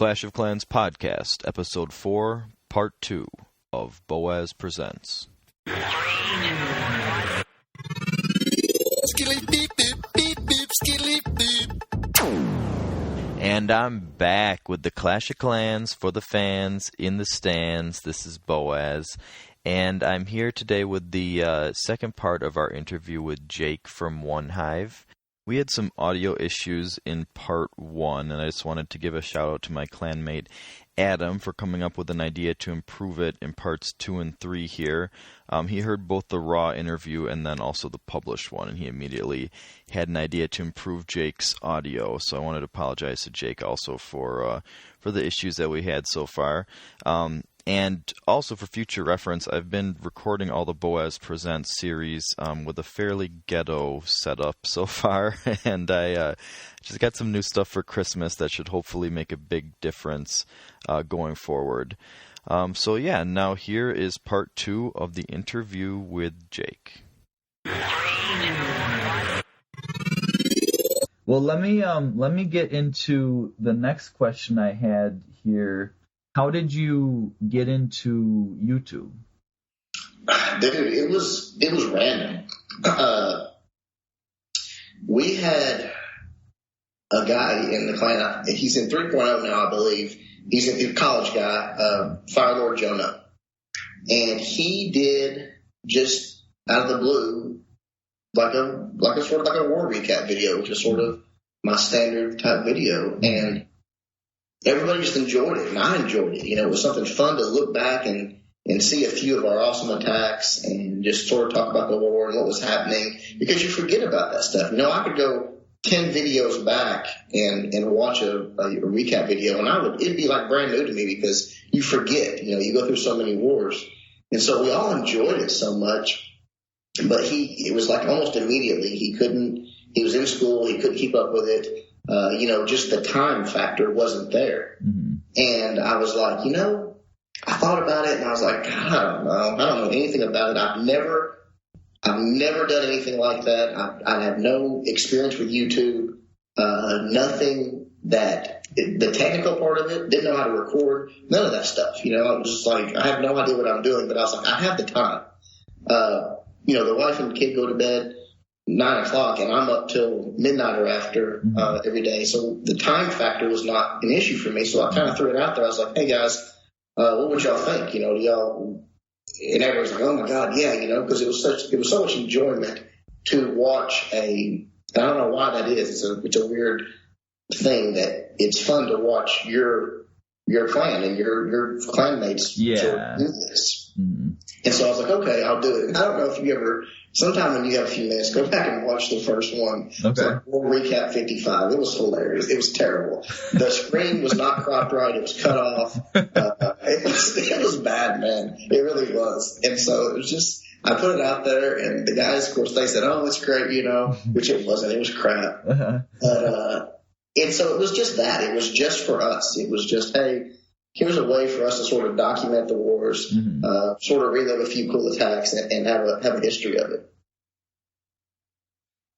Clash of Clans Podcast, Episode 4, Part 2 of Boaz Presents. And I'm back with the Clash of Clans for the fans in the stands. This is Boaz, and I'm here today with the second part of our interview with Jake from One Hive. We had some audio issues in part 1, and I just wanted to give a shout out to my clanmate Adam for coming up with an idea to improve it in parts 2 and 3 here. He heard both the raw interview and then also the published one, and he immediately had an idea to improve Jake's audio. So I wanted to apologize to Jake also for the issues that we had so far. And also for future reference, I've been recording all the Boaz Presents series with a fairly ghetto setup so far, and I just got some new stuff for Christmas that should hopefully make a big difference going forward. So yeah, now here is part 2 of the interview with Jake. Well, let me get into the next question I had here. How did you get into YouTube? Dude, it was random. We had a guy in the clan. He's in 3.0 now, I believe. He's a college guy, Fire Lord Jonah, and he did just out of the blue, like a sort of like a war recap video, which is sort of my standard type video, and everybody just enjoyed it, and I enjoyed it. You know, it was something fun to look back and see a few of our awesome attacks and just sort of talk about the war and what was happening, because you forget about that stuff. You know, I could go 10 videos back and watch a recap video, and it'd be like brand new to me because you forget. You know, you go through so many wars. And so we all enjoyed it so much, but it was like almost immediately he was in school, he couldn't keep up with it. Just the time factor wasn't there. Mm-hmm. And I was like, I thought about it and I was like, God, I don't know anything about it. I've never done anything like that. I have no experience with YouTube, nothing that the technical part of it, didn't know how to record, none of that stuff. I was just like, I have no idea what I'm doing, but I was like, I have the time. The wife and kid go to bed 9 o'clock and I'm up till midnight or after every day. So the time factor was not an issue for me. So I kind of threw it out there. I was like, hey guys, what would y'all think? Do y'all, and everyone's like, oh my God, yeah, because it was so much enjoyment to watch I don't know why that is. It's a weird thing that it's fun to watch your clan and your clanmates sort of do this. Mm-hmm. And so I was like, okay, I'll do it. And I don't know if you ever, sometime when you have a few minutes, go back and watch the first one. Okay. It's like War Recap 55. It was hilarious. It was terrible. The screen was not cropped right. It was cut off. It was bad, man. It really was. And so it was just, I put it out there, and the guys, of course, they said, oh, it's great, which it wasn't. It was crap. Uh-huh. And so it was just that. It was just for us. It was just, hey, here's a way for us to sort of document the wars, sort of relive a few cool attacks and have a history of it.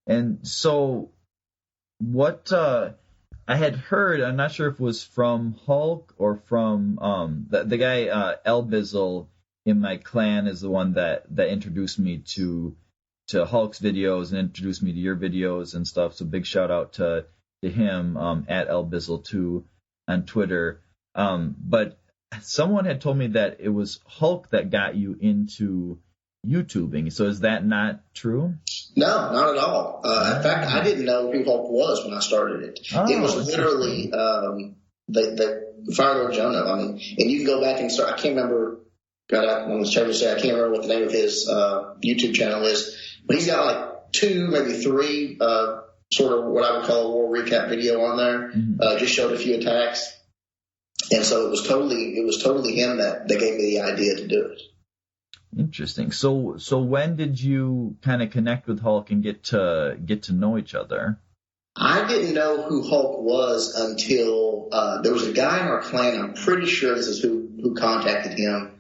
And so what I had heard, I'm not sure if it was from Hulk or from the guy Elbizzle in my clan is the one that introduced me to Hulk's videos and introduced me to your videos and stuff. So big shout out to him at Elbizzle2 on Twitter. But someone had told me that it was Hulk that got you into YouTubing. So is that not true? No, not at all. In fact, I didn't know who Hulk was when I started it. It was literally the Fire Lord Jonah. I mean, and you can go back and start. I can't remember. God, I'm ashamed to say I can't remember what the name of his YouTube channel is, but he's got like 2, maybe 3 sort of what I would call a war recap video on there. Mm-hmm. Just showed a few attacks. And so it was totally him that gave me the idea to do it. Interesting. So when did you kind of connect with Hulk and get to know each other? I didn't know who Hulk was until there was a guy in our clan. I'm pretty sure this is who contacted him.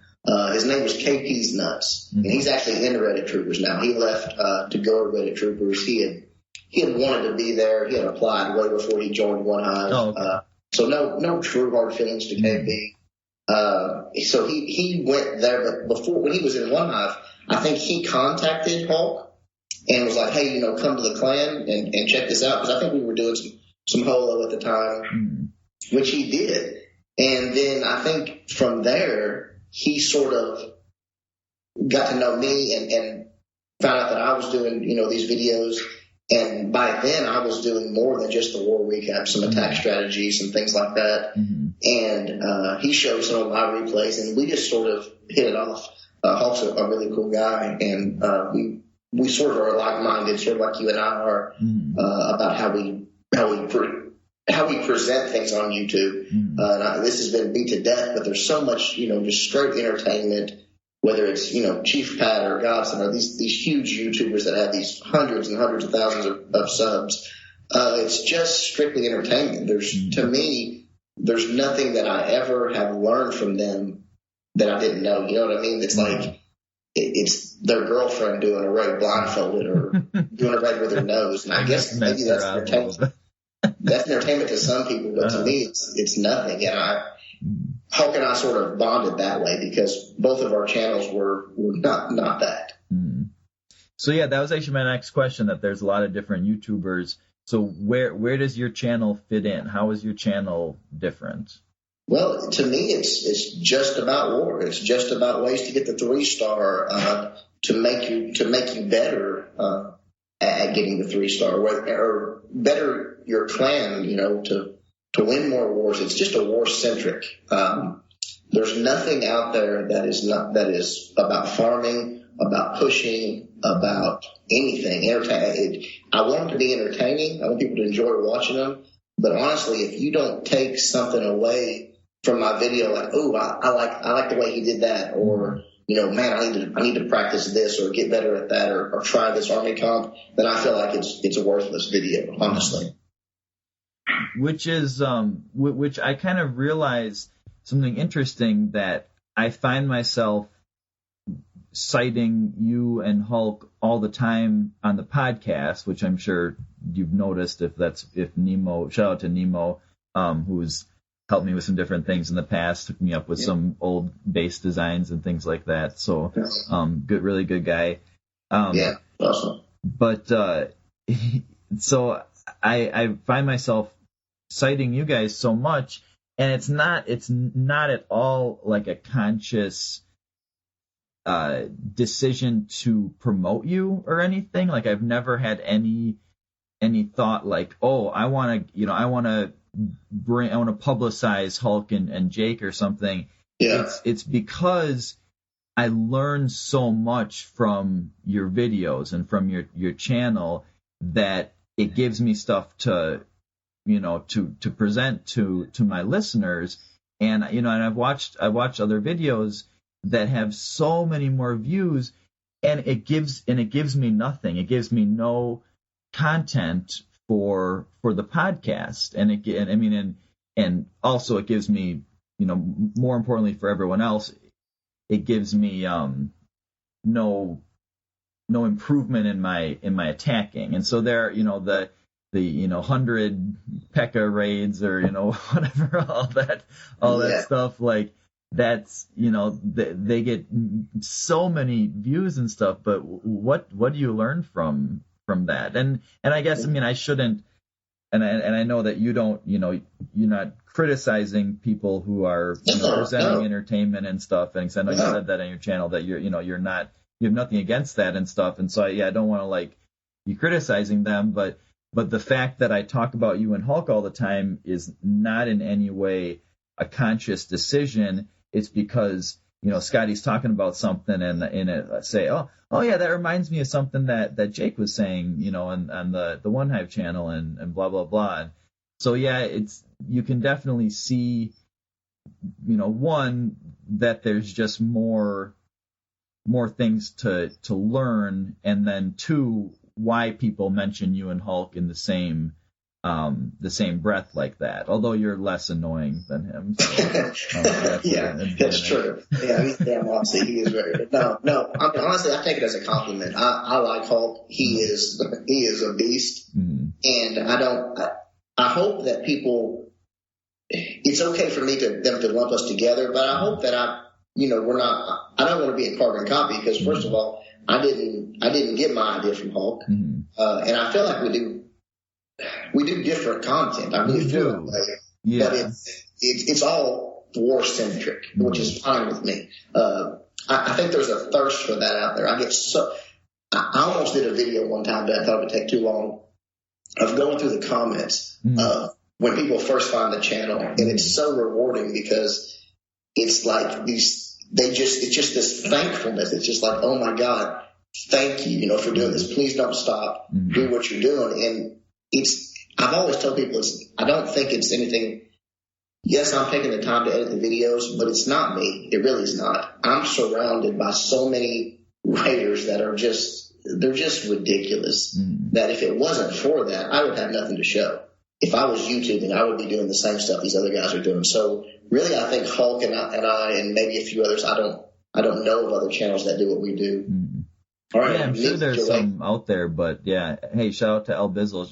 His name was KP's Nuts, and he's actually in the Reddit Troopers now. He left to go to Reddit Troopers. He had wanted to be there. He had applied way before he joined One Hive. Oh, okay. So no true hard feelings to KB. So he went there, but before, when he was in One Hive, I think he contacted Hulk and was like, hey, come to the clan and check this out. Because I think we were doing some holo at the time, which he did. And then I think from there, he sort of got to know me and found out that I was doing, these videos. And by then I was doing more than just the war recap, some attack strategies and things like that. And he showed some of my replays and we just sort of hit it off. Hulk's a really cool guy, and we sort of are like-minded, sort of like you and I are, about how we present things on YouTube. This has been beat to death, but there's so much, just straight entertainment, whether it's, Chief Pat or Godson or these huge YouTubers that have these hundreds and hundreds of thousands of subs. It's just strictly entertainment. To me, there's nothing that I ever have learned from them that I didn't know. You know what I mean? It's like it's their girlfriend doing a raid blindfolded or doing a raid with her nose. And I guess maybe that's entertainment. That's entertainment to some people, but to me, it's nothing. And Hulk and I sort of bonded that way because both of our channels were not that. So yeah, that was actually my next question. That there's a lot of different YouTubers. So where does your channel fit in? How is your channel different? Well, to me, it's just about war. It's just about ways to get the 3-star, to make you better at getting the 3-star, or better your clan, to win more wars. It's just a war centric. There's nothing out there that is about farming, about pushing, about anything. I want it to be entertaining. I want people to enjoy watching them. But honestly, if you don't take something away from my video, like, I like the way he did that, or man, I need to practice this or get better at that, or try this army comp, then I feel like it's a worthless video, honestly. Which is which I kind of realized something interesting, that I find myself citing you and Hulk all the time on the podcast, which I'm sure you've noticed. If Nemo, shout out to Nemo, who's helped me with some different things in the past, took me up with some old base designs and things like that. So, really good guy. Awesome. But so I find myself citing you guys so much, and it's not at all like a conscious decision to promote you or anything. Like, I've never had any thought like, I want to publicize Hulk and Jake or something. It's because I learned so much from your videos and from your channel that it gives me stuff to present to my listeners. And and I've watched other videos that have so many more views, and it gives me nothing. It gives me no content for the podcast, and also it gives me, more importantly for everyone else, it gives me no improvement in my attacking. And so there, the 100 P.E.K.K.A. raids, or whatever, all that stuff, like, that's, they get so many views and stuff, but what do you learn from that? And I guess, I shouldn't, and I know that you don't, you're not criticizing people who are presenting entertainment and stuff, and I know you said that on your channel, that you have nothing against that and stuff, and so I don't want to like you criticizing them, but the fact that I talk about you and Hulk all the time is not in any way a conscious decision. It's because, Scotty's talking about something, and it say, oh yeah, that reminds me of something that Jake was saying, on the One Hive channel, and blah blah blah. And so yeah, you can definitely see, one, that there's just more things to learn, and then two, why people mention you and Hulk in the same breath like that, although you're less annoying than him. So, that's true. Yeah, he's damn honestly, he is very. No. Honestly, I take it as a compliment. I like Hulk. He is a beast, and I hope that people it's okay for them to lump us together, but I hope that I don't want to be a carbon copy because first of all, I didn't get my idea from Hulk, and I feel like we do different content. I really feel that way, but it's all war centric, which is fine with me. I think there's a thirst for that out there. I almost did a video one time that I thought it would take too long of going through the comments when people first find the channel, and it's so rewarding because it's like it's just this thankfulness. It's just like, oh my God, thank you, for doing this. Please don't stop. Do what you're doing. And I've always told people I don't think it's anything. Yes, I'm taking the time to edit the videos, but it's not me. It really is not. I'm surrounded by so many writers that are they're just ridiculous that if it wasn't for that, I would have nothing to show. If I was YouTubing, I would be doing the same stuff these other guys are doing. So really, I think Hulk and I and maybe a few others, I don't know of other channels that do what we do. All right, yeah, I'm sure there's some out there, but yeah. Hey, shout out to El Bizzle.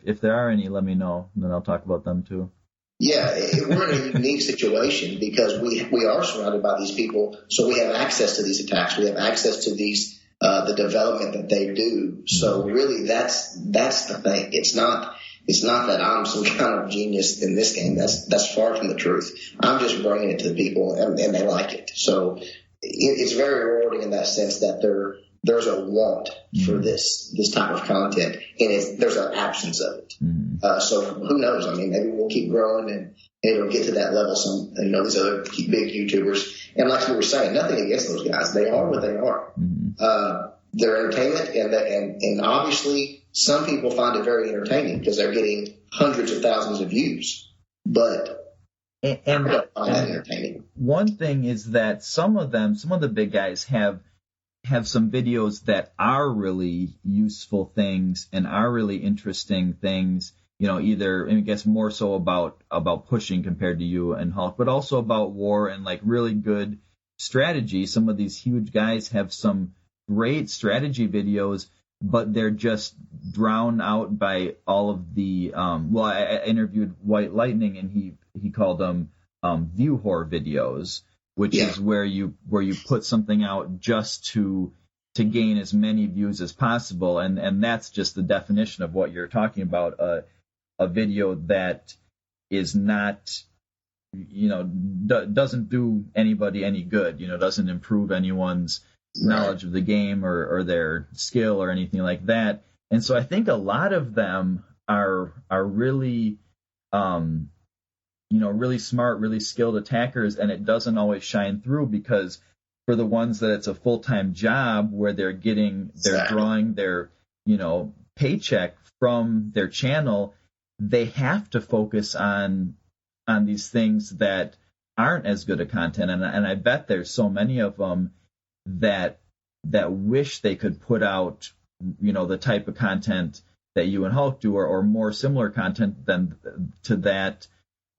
If there are any, let me know, and then I'll talk about them too. Yeah, we're in a unique situation because we are surrounded by these people, so we have access to these attacks. We have access to these the development that they do. So really, that's the thing. It's not that I'm some kind of genius in this game. That's far from the truth. I'm just bringing it to the people, and they like it. So it's very rewarding in that sense that there's a want for this type of content, and there's an absence of it. So who knows? I mean, maybe we'll keep growing and it'll get to that level. Some, these other big YouTubers, and like you were saying, nothing against those guys. They are what they are. They're entertainment, and obviously some people find it very entertaining because they're getting hundreds of thousands of views. But I don't find that entertaining. One thing is that some of the big guys have some videos that are really useful things and are really interesting things, either, I guess more so about pushing compared to you and Hulk, but also about war and like really good strategy. Some of these huge guys have some great strategy videos, but they're just drowned out by all of the, I interviewed White Lightning and he called them view whore videos, which is where you put something out just to gain as many views as possible, and that's just the definition of what you're talking about, a video that is not, doesn't do anybody any good, doesn't improve anyone's knowledge of the game or their skill or anything like that. And so I think a lot of them are really really smart, really skilled attackers, and it doesn't always shine through because for the ones that it's a full-time job where they're drawing their, paycheck from their channel, they have to focus on these things that aren't as good a content. And I bet there's so many of them that wish they could put out, the type of content that you and Hulk do or more similar content than to that,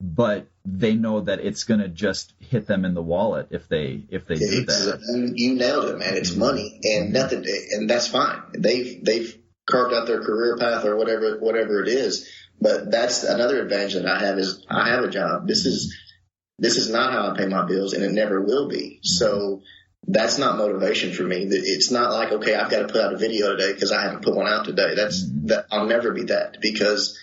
but they know that it's going to just hit them in the wallet if they do that. You nailed it, man. It's money and nothing, and that's fine. They've carved out their career path or whatever it is. But that's another advantage that I have is I have a job. This is not how I pay my bills, and it never will be. So that's not motivation for me. It's not like, okay, I've got to put out a video today because I haven't put one out today. I'll never be that because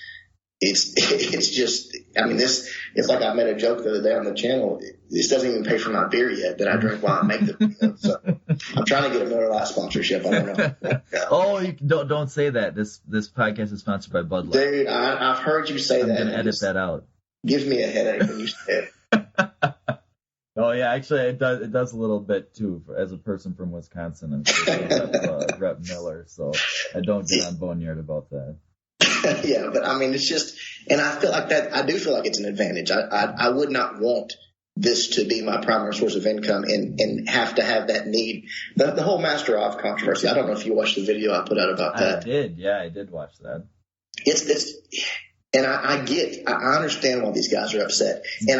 it's just, it's like I made a joke the other day on the channel. This doesn't even pay for my beer yet that I drink while I make the video. So I'm trying to get a Miller Lite sponsorship. I don't know. Oh, don't say that. This podcast is sponsored by Bud Light. Dude, I've heard you say that. I'm going to edit that out. Gives me a headache when you say it. Oh yeah, actually it does a little bit too. As a person from Wisconsin, I'm sure Rep Miller, so I don't get on Boneyard about that. Yeah, but it's just, and I feel like that. I do feel like it's an advantage. I would not want this to be my primary source of income and have to have that need. The whole Master of controversy. I don't know if you watched the video I put out about that. I did. Yeah, I did watch that. And I understand why these guys are upset. And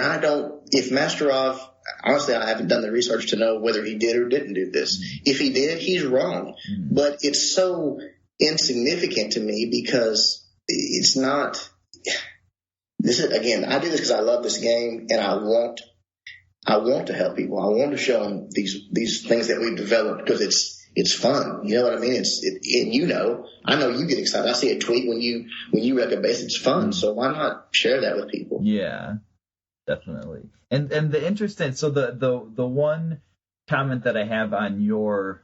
if Masterov, honestly, I haven't done the research to know whether he did or didn't do this. If he did, he's wrong. But it's so insignificant to me because it's not, this is, again, I do this because I love this game and I want to help people. I want to show them these things that we've developed because it's fun. You know what I mean? And I know you get excited. I see a tweet when you wreck a base. It's fun. So why not share that with people? Yeah, definitely. And the interesting, so the one comment that I have on your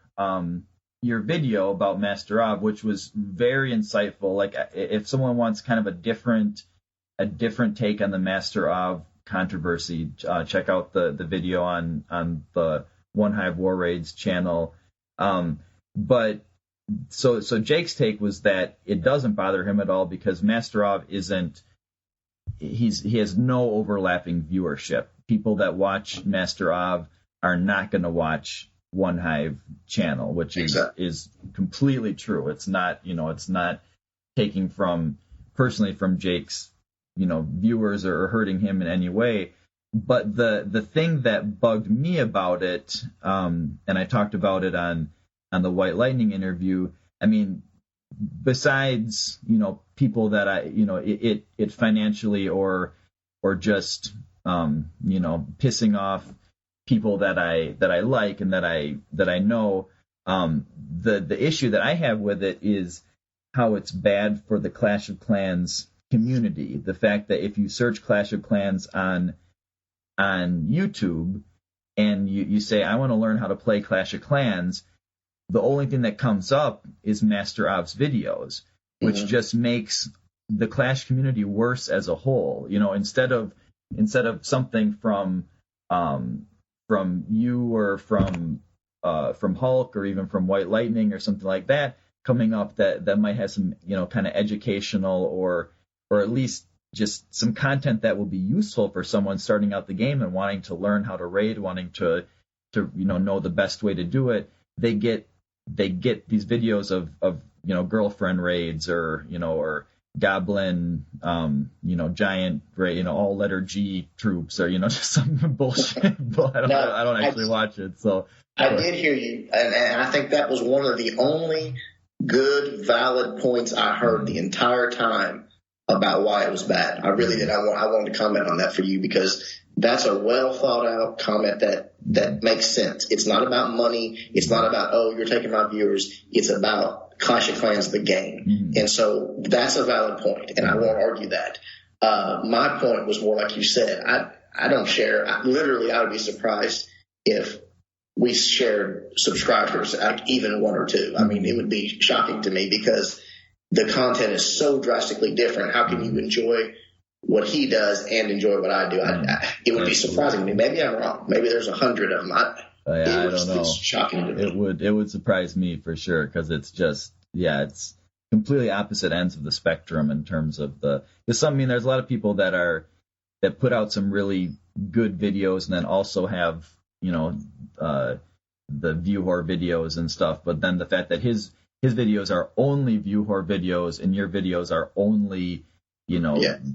video about Master Of, which was very insightful. Like if someone wants kind of a different take on the Master Of controversy, check out the video on the One Hive War Raids channel. But so Jake's take was that it doesn't bother him at all because Master Of he has no overlapping viewership. People that watch Master Of are not going to watch One Hive channel, which is completely true. It's not taking personally from Jake's viewers or hurting him in any way. But the thing that bugged me about it, and I talked about it on the White Lightning interview, I mean, besides people that it financially or just pissing off people that I like and that I know, the issue that I have with it is how it's bad for the Clash of Clans community. The fact that if you search Clash of Clans on YouTube and you say, I want to learn how to play Clash of Clans, the only thing that comes up is Master Of's videos, which just makes the Clash community worse as a whole. Instead of something from you or from Hulk or even from White Lightning or something like that coming up that might have some kind of educational or at least just some content that will be useful for someone starting out the game and wanting to learn how to raid, wanting to know the best way to do it. They get these videos of girlfriend raids or goblin giant raid, all letter G troops or just some bullshit. But I don't actually watch it. So I did hear you, and I think that was one of the only good valid points I heard the entire time about why it was bad. I really did. I wanted to comment on that for you because that's a well thought out comment that makes sense. It's not about money. It's not about, you're taking my viewers. It's about Clash of Clans, the game. Mm-hmm. And so that's a valid point, and I won't argue that. My point was more like you said. I don't share. I would be surprised if we shared subscribers, even one or two. I mean, it would be shocking to me because the content is so drastically different. How can you enjoy what he does and enjoy what I do? It would be surprising to me. Maybe I'm wrong. Maybe there's 100 of them. I don't know. It's shocking to me. It would surprise me for sure because it's just it's completely opposite ends of the spectrum in terms of there's a lot of people that put out some really good videos and then also have the view horror videos and stuff, but then the fact that his videos are only view horror videos and your videos are only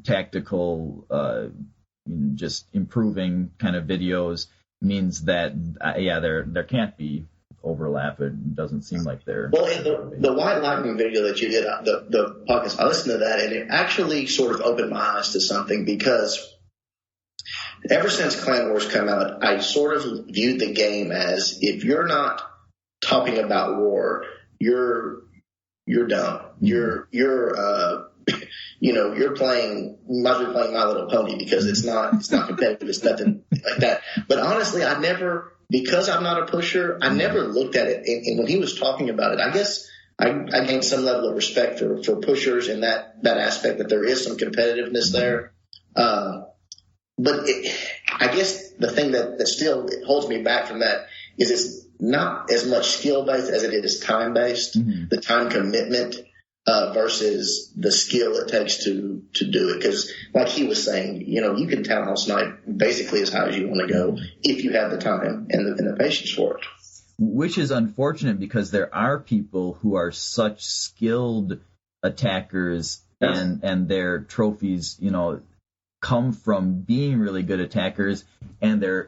tactical just improving kind of videos means that there can't be overlap. It doesn't seem like there. Well, in the White Lightning video that you did, the podcast, I listened to that and it actually sort of opened my eyes to something because ever since Clan Wars come out, I sort of viewed the game as if you're not talking about war, you're dumb. You're playing, you might be playing My Little Pony because it's not competitive. It's nothing like that. But honestly, because I'm not a pusher, I never looked at it. And when he was talking about it, I guess I gained some level of respect for pushers in that aspect, that there is some competitiveness there. But I guess the thing that still holds me back from that is it's not as much skill-based as it is time-based, the time commitment versus the skill it takes to do it. Because like he was saying, you can town hall snipe basically as high as you want to go if you have the time and the patience for it. Which is unfortunate because there are people who are such skilled attackers and their trophies, come from being really good attackers, and they're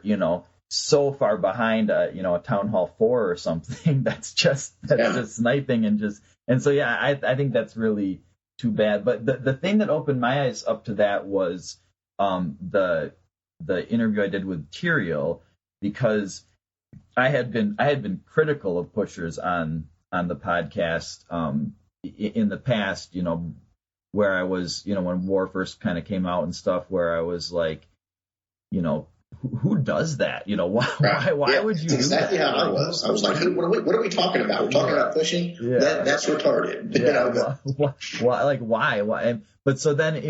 so far behind a Town Hall 4 or something that's just sniping and so I think that's really too bad. But the thing that opened my eyes up to that was the interview I did with Tyrael, because I had been critical of pushers on the podcast in the past, where I was, when war first kind of came out and stuff, where I was like, who does that? Why would you do exactly that? How I was. I was like, hey, what are we talking about? We're talking about pushing? Yeah. That's retarded. Why? But so then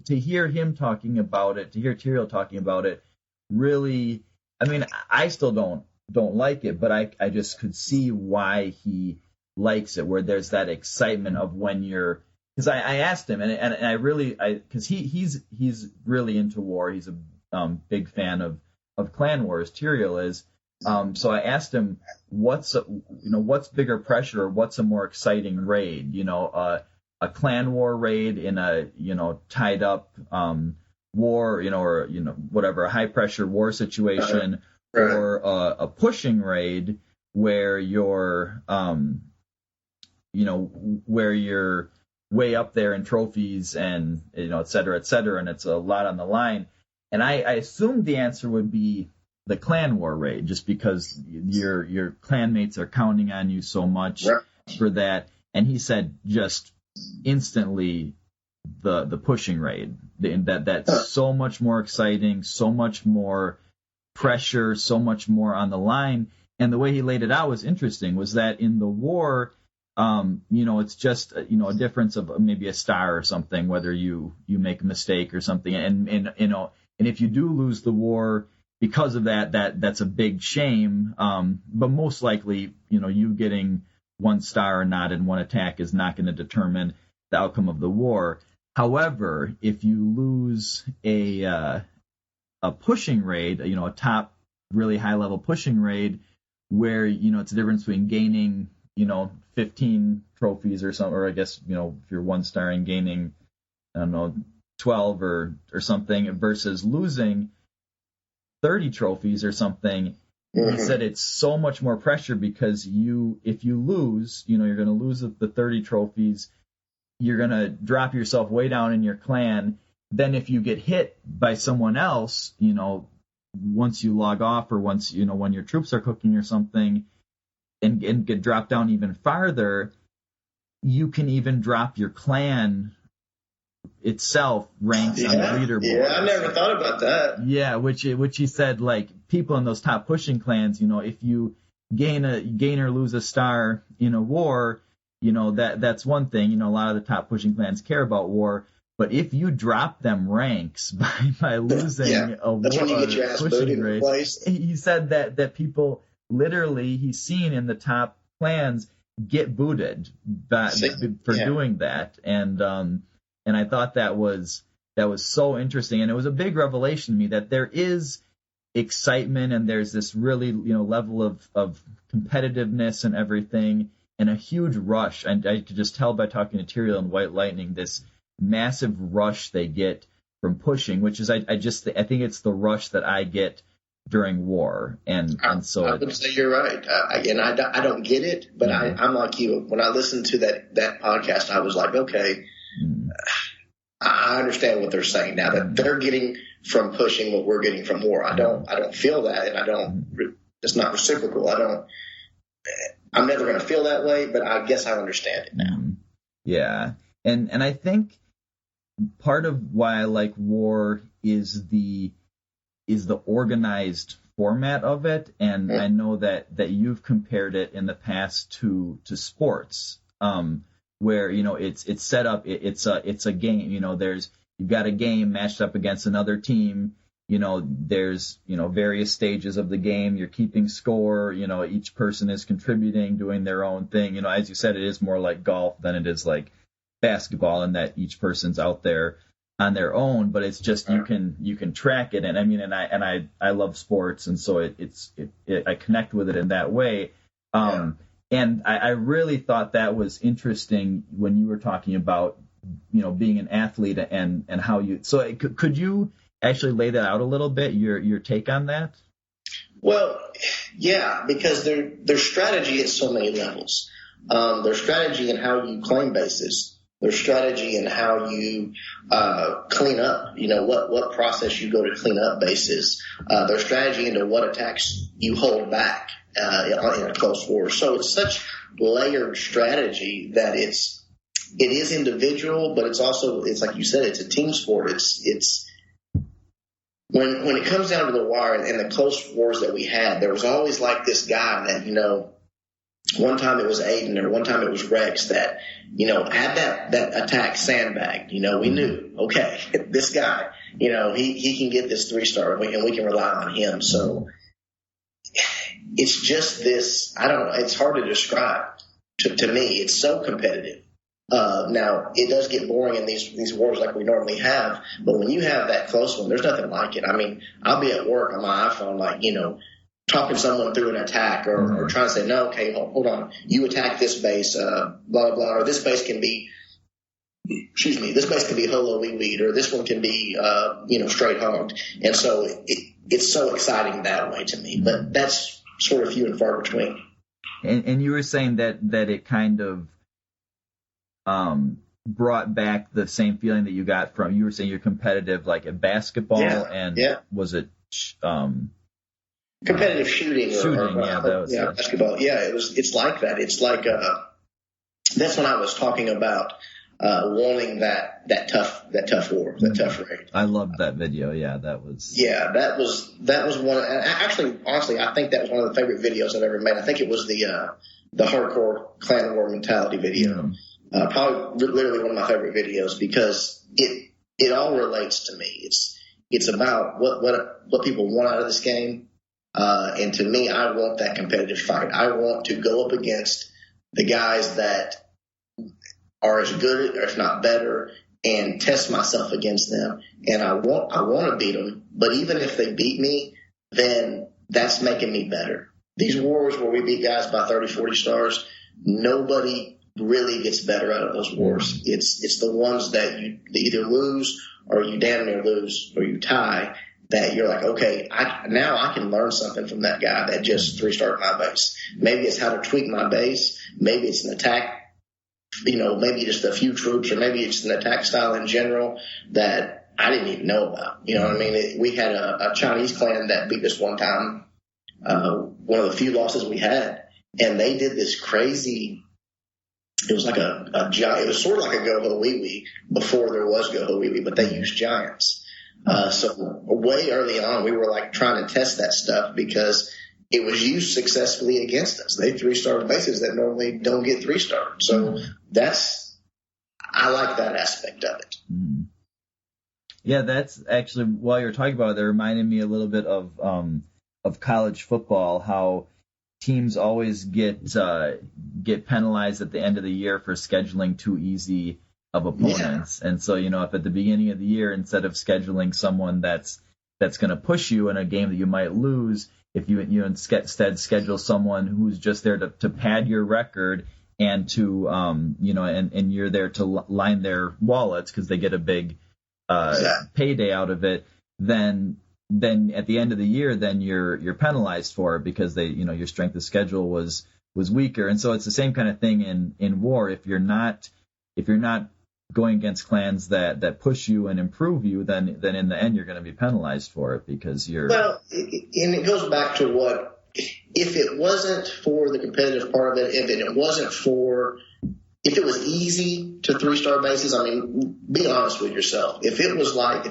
to hear him talking about it, to hear Tyrael talking about it, really, I mean, I still don't like it, but I just could see why he likes it, where there's that excitement of when you're, because I asked him, and I really, because he's really into war. He's a big fan of clan wars. Tyrael is. So I asked him, what's bigger pressure, or what's a more exciting raid? A clan war raid in a tied up war, or whatever, a high pressure war situation, or a pushing raid where you're where you're way up there in trophies and et cetera, and it's a lot on the line. And I assumed the answer would be the clan war raid, just because your clanmates are counting on you so much for that. And he said just instantly the pushing raid, that's so much more exciting, so much more pressure, so much more on the line. And the way he laid it out was interesting, was that in the war, it's just, a difference of maybe a star or something, whether you make a mistake or something. And if you do lose the war because of that's a big shame. But most likely, you getting one star or not in one attack is not going to determine the outcome of the war. However, if you lose a pushing raid, a top really high level pushing raid, where it's the difference between gaining 15 trophies or something, or I guess if you're one star and gaining 12 or something, versus losing 30 trophies or something. He said it's so much more pressure, because if you lose, you're going to lose the 30 trophies. You're going to drop yourself way down in your clan. Then if you get hit by someone else, once you log off, or once, when your troops are cooking or something, and get dropped down even farther, you can even drop your clan itself ranks on the leaderboard. Yeah, I never thought about that. Yeah, which he said, like, people in those top pushing clans, if you gain or lose a star in a war, that's one thing. A lot of the top pushing clans care about war. But if you drop them ranks by losing a war, that's when you get your ass booted in place. He said that people literally, he's seen in the top clans get booted for doing that, and I thought that was so interesting, and it was a big revelation to me that there is excitement, and there's this really level of competitiveness and everything, and a huge rush. And I could just tell by talking to Tyrael and White Lightning, this massive rush they get from pushing, which is I think it's the rush that I get during war, and so I would say you're right. I don't get it, but I'm like you. When I listened to that podcast, I was like, okay, I understand what they're saying now, that they're getting from pushing what we're getting from war. I don't feel that, and it's not reciprocal. I'm never going to feel that way, but I guess I understand it now. Yeah, and I think part of why I like war is the organized format of it, and I know that you've compared it in the past to sports, where it's set up, it's a game. You've got a game matched up against another team. There's various stages of the game. You're keeping score. Each person is contributing, doing their own thing. As you said, it is more like golf than it is like basketball, in that each person's out there on their own, but it's just you can track it, and I love sports, and so I connect with it in that way. And I really thought that was interesting when you were talking about being an athlete and how you. So could you actually lay that out a little bit, your take on that? Well, yeah, because their strategy at so many levels. Their strategy and how you claim bases their strategy and how you clean up, what process you go to clean up bases, their strategy into what attacks you hold back in a close war. So it's such layered strategy that it is individual, but it's like you said, it's a team sport. It's when it comes down to the wire and the close wars that we had, there was always like this guy that, one time it was Aiden or one time it was Rex that, had that attack sandbagged. We knew, okay, this guy, he can get this 3-star and we can rely on him. So it's just this, I don't know, it's hard to describe. To me, it's so competitive. Now, it does get boring in these wars like we normally have, but when you have that close one, there's nothing like it. I mean, I'll be at work on my iPhone, like, talking someone through an attack or trying to say, no, okay, hold on, you attack this base, blah, blah, blah, or this base can be, this base can be holo weed, or this one can be, straight hogged. And so it's so exciting that way to me, but that's sort of few and far between. And you were saying that it kind of brought back the same feeling that you got from, you were saying you're competitive like at basketball was it competitive shooting or basketball. Yeah, it's like that. It's like that's when I was talking about wanting that tough war, that tough raid. I loved that video. Yeah, that was one. And actually, honestly, I think that was one of the favorite videos I've ever made. I think it was the hardcore clan war mentality video. Probably literally one of my favorite videos because it all relates to me. It's about what people want out of this game. And to me, I want that competitive fight. I want to go up against the guys that are as good, or if not better, and test myself against them. And I want to beat them. But even if they beat me, then that's making me better. These wars where we beat guys by 30, 40 stars, nobody really gets better out of those wars. It's the ones that you either lose or you damn near lose or you tie, that you're like, okay, now I can learn something from that guy that just 3-starred my base. Maybe it's how to tweak my base. Maybe it's an attack, maybe just a few troops, or maybe it's an attack style in general that I didn't even know about. You know what I mean? We had a Chinese clan that beat us one time, one of the few losses we had, and they did this crazy. It was like a giant. It was sort of like a Go-Ho-Wee-Wee before there was Go-Ho-Wee-Wee, but they used giants. So way early on, we were like trying to test that stuff because it was used successfully against us. They 3-starred bases that normally don't get 3-starred. So I like that aspect of it. Yeah, that's actually, while you're talking about it, that reminded me a little bit of college football, how teams always get penalized at the end of the year for scheduling too easy of opponents. Yeah. And so, if at the beginning of the year, instead of scheduling someone that's going to push you in a game that you might lose, if you instead schedule someone who's just there to pad your record and to and you're there to line their wallets because they get a big payday out of it, then at the end of the year, then you're penalized for it because your strength of schedule was weaker. And so it's the same kind of thing in war. If you're not going against clans that push you and improve you, then in the end you're going to be penalized for it because you're. Well, and it goes back to what, if it wasn't for the competitive part of it, if it was easy to 3-star bases, I mean, be honest with yourself. If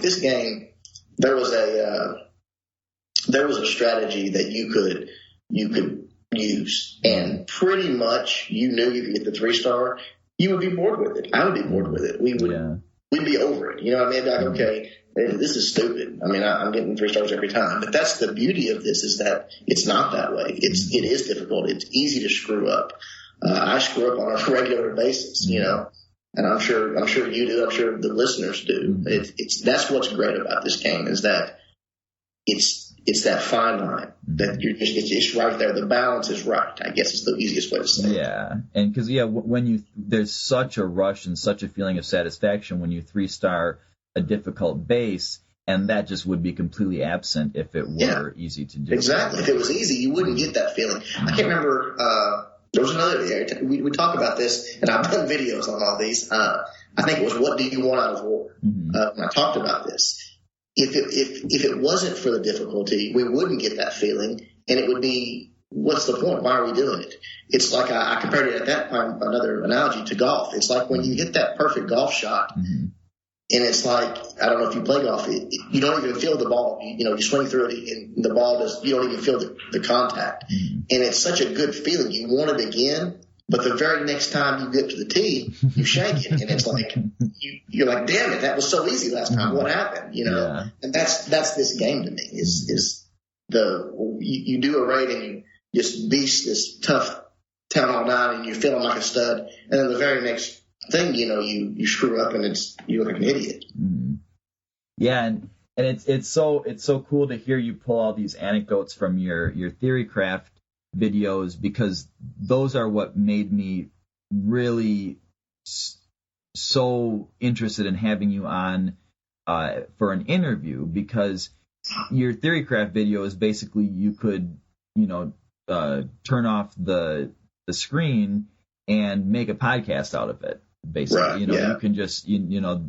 this game, there was a strategy that you could use, and pretty much you knew you could get the 3-star, you would be bored with it. I would be bored with it. We'd be over it. You know what I mean? Like, okay, this is stupid. I mean, I'm getting 3 stars every time. But that's the beauty of this, is that it's not that way. It is difficult. It's easy to screw up. I screw up on a regular basis, and I'm sure you do. I'm sure the listeners do. That's what's great about this game, is that it's that fine line that it's right there. The balance is right, I guess, is the easiest way to say it. Yeah. And because, when there's such a rush and such a feeling of satisfaction when you 3-star a difficult base, and that just would be completely absent if it were easy to do. Exactly. If it was easy, you wouldn't get that feeling. I can't remember there was another, we talk about this, and I've done videos on all these. I think it was, what do you want out of war? When I talked about this. If it wasn't for the difficulty, we wouldn't get that feeling, and it would be, what's the point? Why are we doing it? It's like I compared it at that time, another analogy, to golf. It's like when you hit that perfect golf shot, and it's like, I don't know if you play golf, you don't even feel the ball. You swing through it, and the ball you don't even feel the contact. And it's such a good feeling. You want it again, but the very next time you get to the tee, you shank it, and it's like, you're like, damn it, that was so easy last time. What happened? Yeah. And that's this game to me. You do a raid and you just beast this tough Town Hall 9, and you're feeling like a stud, and then the very next thing, you screw up, and you look like an idiot. Yeah, and it's so cool to hear you pull all these anecdotes from your Theorycraft videos, because those are what made me really so interested in having you on for an interview, because your Theorycraft video is basically, you could turn off the screen and make a podcast out of it. Basically, right, you can just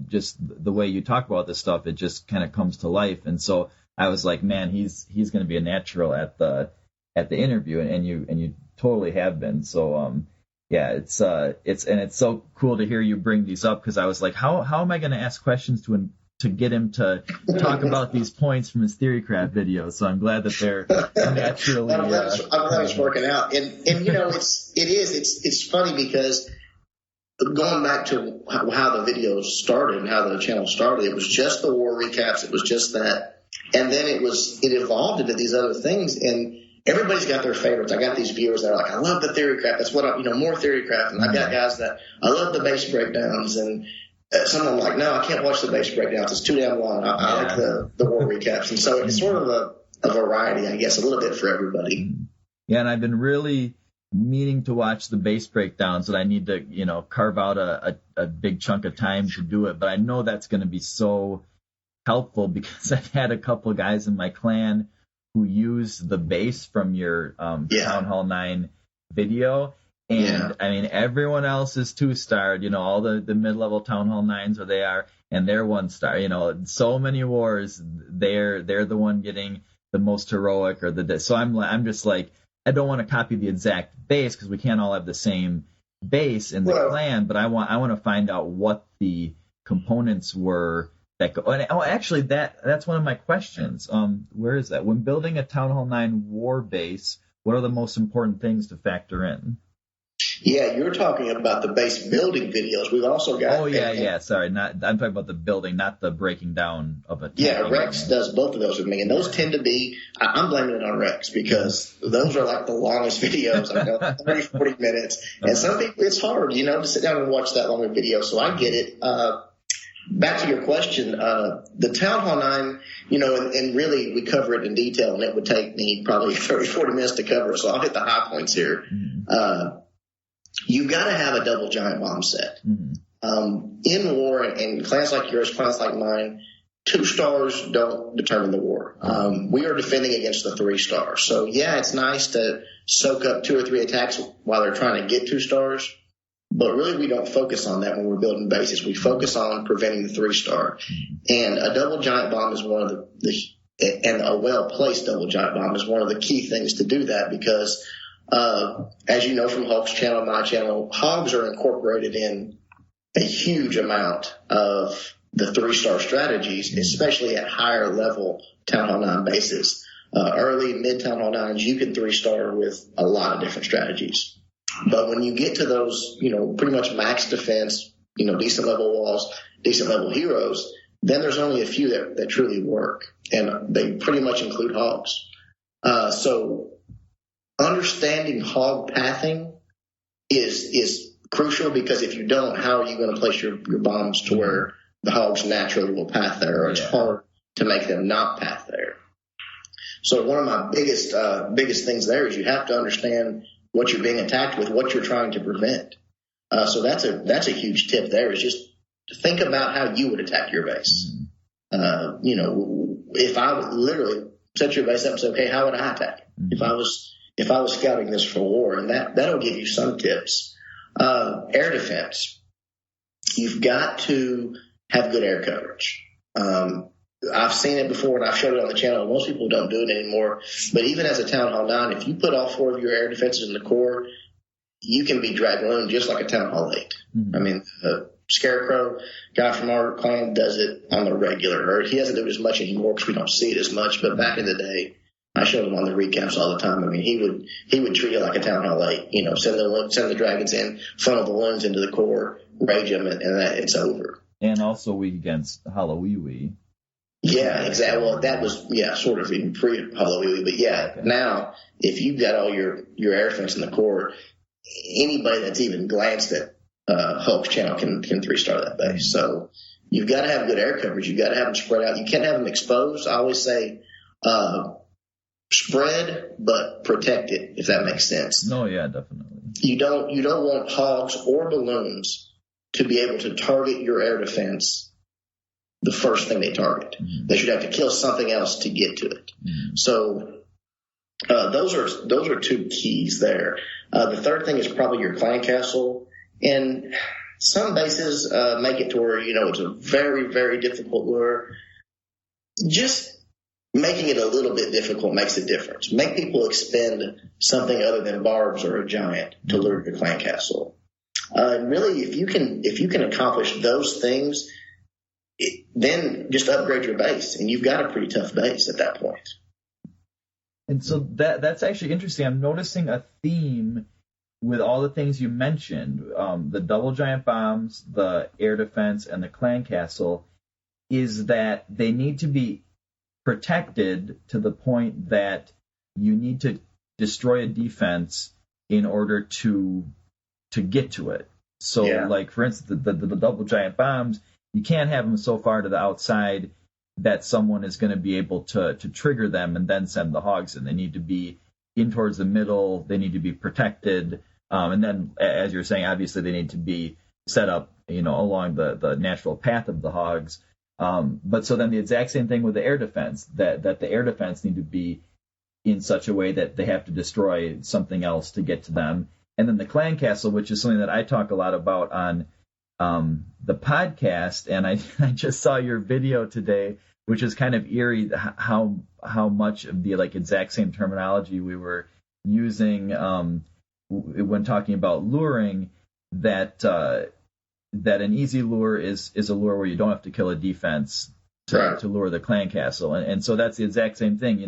just the way you talk about this stuff, it just kind of comes to life. And so I was like, man, he's going to be a natural at the interview, and you totally have been. So yeah, it's so cool to hear you bring these up, because I was like, how am I going to ask questions to him to get him to talk about these points from his Theorycraft videos? So I'm glad that they're naturally. I'm glad it's working out, and it's funny, because going back to how the videos started and how the channel started, it was just the war recaps. It was just that, and then it evolved into these other things, and everybody's got their favorites. I got these viewers that are like, I love the Theorycraft. That's what more Theorycraft. And I've got guys that I love the base breakdowns, and some of them like, no, I can't watch the base breakdowns. It's too damn long. I like the war recaps. And so it's sort of a variety, I guess, a little bit for everybody. Yeah, and I've been really meaning to watch the base breakdowns, and I need to, carve out a big chunk of time to do it. But I know that's going to be so helpful, because I've had a couple of guys in my clan who use the base from your Town Hall 9 video. And I mean, everyone else is 2-starred, all the mid-level Town Hall 9s where they are, and they're 1-star. So many wars, they're the one getting the most heroic so I'm just like, I don't want to copy the exact base, because we can't all have the same base in the clan, but I want to find out what the components were that go. Oh, actually, that's one of my questions. Where is that? When building a Town Hall 9 war base, what are the most important things to factor in? Yeah, you're talking about the base building videos. We've also got. Oh yeah. Sorry, I'm talking about the building, not the breaking down of a. Yeah, Rex does both of those with me, and those tend to be. I'm blaming it on Rex, because those are like the longest videos. 30, 40 minutes, and some people it's hard, to sit down and watch that long video. So I get it. Back to your question, the Town Hall 9, and really we cover it in detail, and it would take me probably 30, 40 minutes to cover it. So I'll hit the high points here. You've got to have a double giant bomb set. In war, and clans like yours, clans like mine, 2 stars don't determine the war. We are defending against the 3 stars. So yeah, it's nice to soak up 2 or 3 attacks while they're trying to get 2 stars. But really, we don't focus on that when we're building bases. We focus on preventing the 3-star. And a double giant bomb is one of and a well-placed double giant bomb is one of the key things to do that, because as you know from Hulk's channel, my channel, hogs are incorporated in a huge amount of the 3-star strategies, especially at higher level Town Hall 9 bases. Early, mid Town Hall 9s, you can 3-star with a lot of different strategies. But when you get to those, pretty much max defense, decent level walls, decent level heroes, then there's only a few that truly work. And they pretty much include hogs. So understanding hog pathing is crucial, because if you don't, how are you going to place your bombs to where the hogs naturally will path there, or it's hard to make them not path there. So one of my biggest things there is you have to understand what you're being attacked with, what you're trying to prevent. So that's a huge tip there, is just to think about how you would attack your base. If I would literally set your base up and say, okay, how would I attack? If if I was scouting this for war, and that'll give you some tips. Air defense. You've got to have good air coverage. I've seen it before and I've showed it on the channel. Most people don't do it anymore. But even as a Town Hall 9, if you put all 4 of your air defenses in the core, you can be dragoon just like a Town Hall 8. Mm-hmm. I mean, Scarecrow, guy from our clan, does it on the regular. Or he doesn't do it as much anymore because we don't see it as much. But back in the day, I showed him on the recaps all the time. I mean, he would treat it like a Town Hall 8. You know, send the dragons in, funnel the wounds into the core, rage them, and it's over. And also weak against Halloween. Yeah, exactly. Well, that was, sort of even pre-Halloween. But okay. Now, if you've got all your air defense in the core, anybody that's even glanced at Hulk's channel can 3-star that base. So you've got to have good air coverage. You've got to have them spread out. You can't have them exposed. I always say spread but protected, if that makes sense. No, yeah, definitely. You don't want hogs or balloons to be able to target your air defense the first thing they target. Mm-hmm. They should have to kill something else to get to it. Mm-hmm. So those are 2 keys there. The third thing is probably your clan castle. And some bases make it to where, it's a very, very difficult lure. Just making it a little bit difficult makes a difference. Make people expend something other than barbs or a giant to lure your clan castle. And really, if you can accomplish those things, then just upgrade your base, and you've got a pretty tough base at that point. And so that's actually interesting. I'm noticing a theme with all the things you mentioned, the double giant bombs, the air defense, and the clan castle, is that they need to be protected to the point that you need to destroy a defense in order to get to it. So, like, for instance, the double giant bombs, you can't have them so far to the outside that someone is going to be able to trigger them and then send the hogs in. They need to be in towards the middle. They need to be protected. And then, as you're saying, obviously they need to be set up, along the natural path of the hogs. But so then the exact same thing with the air defense, that the air defense need to be in such a way that they have to destroy something else to get to them. And then the clan castle, which is something that I talk a lot about on the podcast, and I just saw your video today, which is kind of eerie how much of the exact same terminology we were using when talking about luring, that an easy lure is a lure where you don't have to kill a defense to lure the clan castle, and so that's the exact same thing.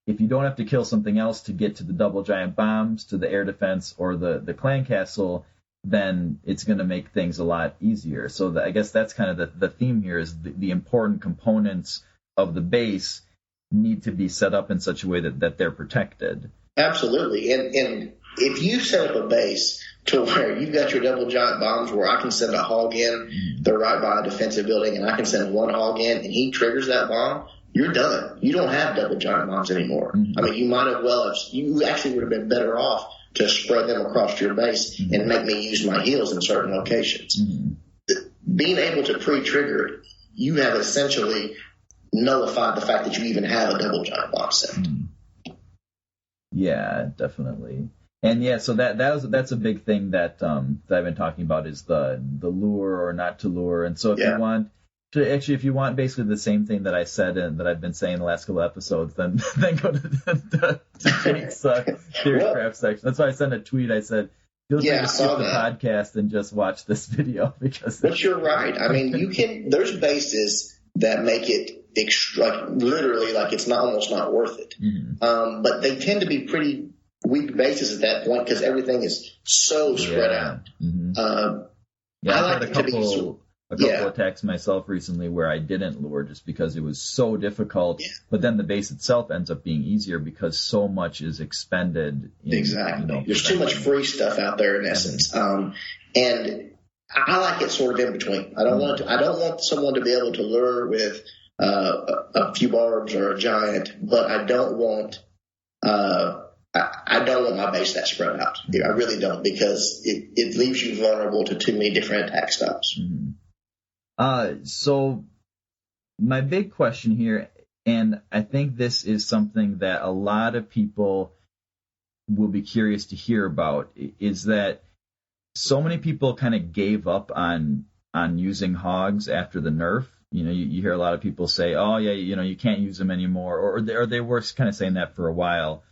If you don't have to kill something else to get to the double giant bombs, to the air defense, or the clan castle, then it's going to make things a lot easier. So I guess that's kind of the theme here, is the important components of the base need to be set up in such a way that they're protected. Absolutely. And if you set up a base to where you've got your double giant bombs where I can send a hog in, they're right by a defensive building, and I can send one hog in and he triggers that bomb, you're done. You don't have double giant bombs anymore. Mm-hmm. I mean, you actually would have been better off to spread them across your base and make me use my heals in certain locations. Mm-hmm. Being able to pre-trigger, you have essentially nullified the fact that you even have a double giant bomb set. Mm-hmm. Yeah, definitely. And so that's a big thing that I've been talking about, is the lure or not to lure. And so if you want basically the same thing that I said and that I've been saying the last couple of episodes, then go to Jake's Theory Craft section. That's why I sent a tweet. I said, feel free to skip the podcast and just watch this video, But you're right. I mean, there's bases that make it literally it's almost not worth it. Mm-hmm. But they tend to be pretty weak bases at that point because everything is so spread out. Mm-hmm. I like it to be a couple attacks myself recently where I didn't lure just because it was so difficult. Yeah. But then the base itself ends up being easier because so much is expended. Exactly. There's too much free stuff out there in essence. And I like it sort of in between. I don't want someone to be able to lure with a few barbs or a giant, but I don't want my base that spread out. I really don't, because it leaves you vulnerable to too many different attack styles. Mm-hmm. So my big question here, and I think this is something that a lot of people will be curious to hear about is that so many people kind of gave up on using hogs after the nerf. You hear a lot of people say, "Oh yeah, you can't use them anymore," or they were kind of saying that for a while.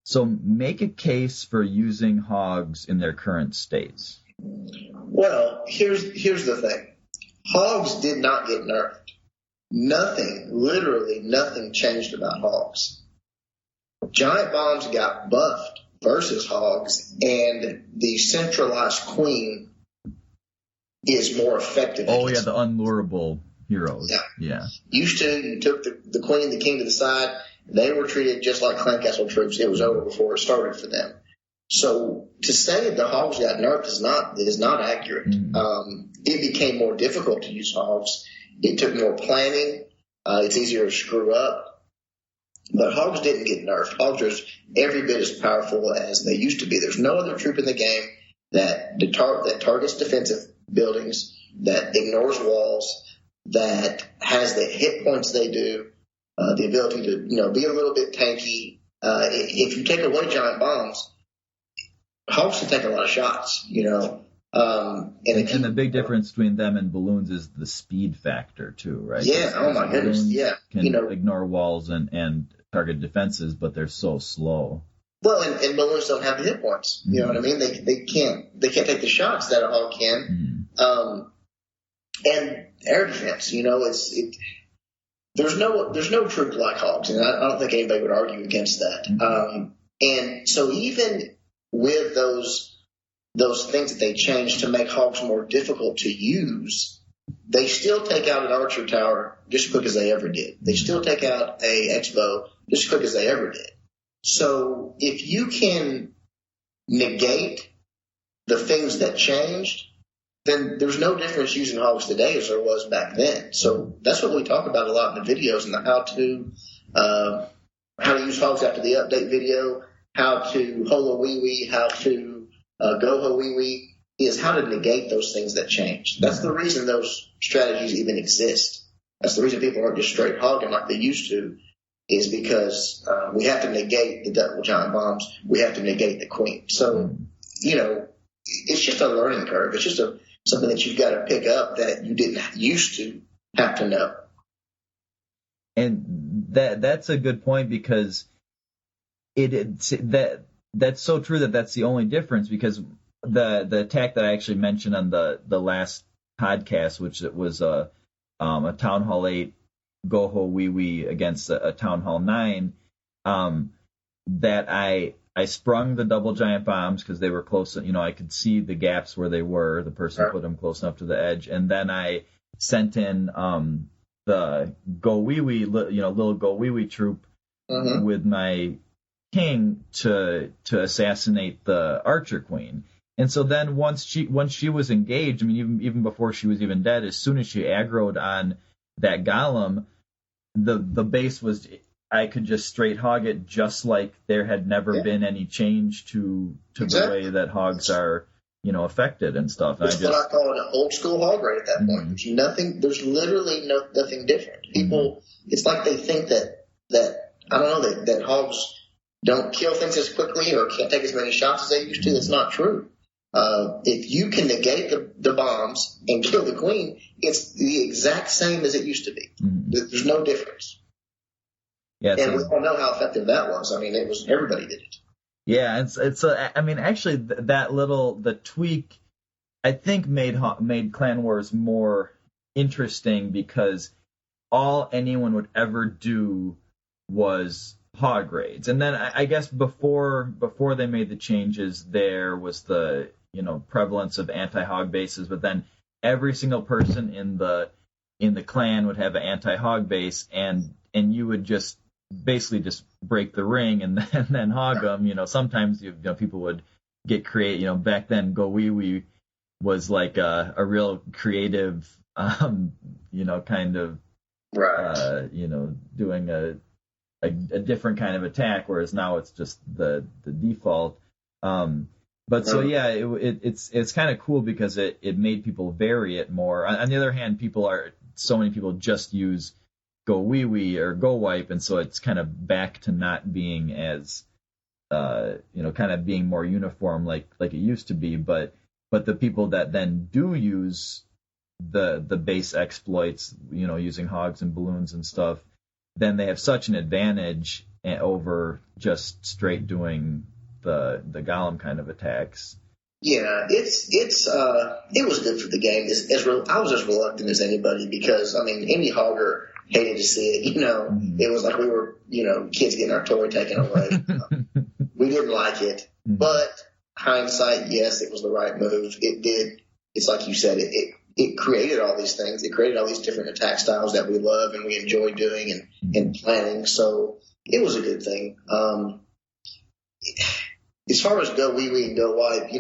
So make a case for using hogs in their current states. Well, here's the thing. Hogs did not get nerfed. Nothing, literally nothing changed about hogs. Giant bombs got buffed versus hogs, and the centralized queen is more effective. Oh, yeah, the unlurable heroes. Yeah. Used to, you took the queen, the king to the side. They were treated just like clan castle troops. It was over before it started for them. So to say the hogs got nerfed is not accurate. Mm-hmm. It became more difficult to use hogs. It took more planning. It's easier to screw up. But hogs didn't get nerfed. Hogs are every bit as powerful as they used to be. There's no other troop in the game that targets defensive buildings, that ignores walls, that has the hit points they do, the ability to be a little bit tanky. If you take away giant bombs, hogs can take a lot of shots. And the big difference between them and balloons is the speed factor too, right? Yeah. Oh my goodness. Yeah. Can ignore walls and target defenses, but they're so slow. Well, and balloons don't have the hit points. You know what I mean? They can't take the shots that a hog can. And air defense. There's no troop like hogs, and I don't think anybody would argue against that. And so even with those things that they changed to make hogs more difficult to use, they still take out an archer tower just as quick as they ever did. They still take out a X-bow just as quick as they ever did. So if you can negate the things that changed, then there's no difference using hogs today as there was back then. So that's what we talk about a lot in the videos and the how to use hogs after the update video, how to holo wee wee, how to go ho wee wee, is how to negate those things that change. That's the reason those strategies even exist. That's the reason people aren't just straight hogging like they used to, is because we have to negate the double giant bombs. We have to negate the queen. So, it's just a learning curve. It's just something that you've got to pick up that you didn't used to have to know. And that's a good point, because that's so true that's the only difference, because the attack that I actually mentioned on the last podcast, which it was a Town Hall 8 Go Ho Wee Wee against a Town Hall 9, that I sprung the double giant bombs because they were close. I could see the gaps where they were. The person put them close enough to the edge, and then I sent in the Go Wee Wee, little Go Wee Wee troop with my king to assassinate the archer queen. And so then once she was engaged, even before she was even dead, as soon as she aggroed on that golem, the base was, I could just straight hog it, just like there had never been any change to the way that hogs are, affected and stuff. That's what I call an old school hog raid at that point. There's literally nothing different. People, it's like they think that I don't know, that hogs don't kill things as quickly or can't take as many shots as they used to. That's not true. If you can negate the bombs and kill the queen, it's the exact same as it used to be. There's no difference. Yeah, and we all know how effective that was. It was, everybody did it. Yeah, actually the tweak, I think made Clan Wars more interesting, because all anyone would ever do was hog raids. And then I guess before they made the changes, there was the prevalence of anti-hog bases, but then every single person in the clan would have an anti-hog base, and you would just basically just break the ring and then hog them. Sometimes people would get creative. Back then Go Wee Wee was like a real creative kind of doing a different kind of attack, whereas now it's just the default. But so yeah, it's kind of cool because it made people vary it more. On the other hand, so many people just use Go Wee Wee or Go Wipe, and so it's kind of back to not being as kind of being more uniform like it used to be. But the people that then do use the base exploits, using hogs and balloons and stuff, then they have such an advantage over just straight doing the golem kind of attacks. Yeah, it was good for the game. I was as reluctant as anybody because, any hogger hated to see it. Mm-hmm. It was like we were, kids getting our toy taken away. We didn't like it, but hindsight, yes, it was the right move. It did. It's like you said, it created all these things. It created all these different attack styles that we love and we enjoy doing and planning. So it was a good thing. As far as go wee wee and go wipe,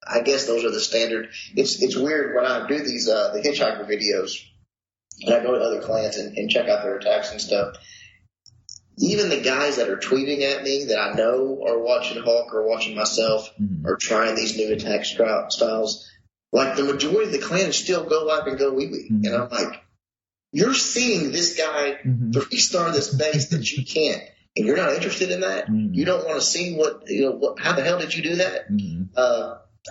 I guess those are the standard. It's weird when I do these the hitchhiker videos and I go to other clans and check out their attacks and stuff. Even the guys that are tweeting at me that I know are watching Hawk or watching myself or trying these new attack styles, like the majority of the clan still go wipe and go wee wee. And I'm like, you're seeing this guy 3-star this base that you can't. And you're not interested in that. You don't want to see how the hell did you do that?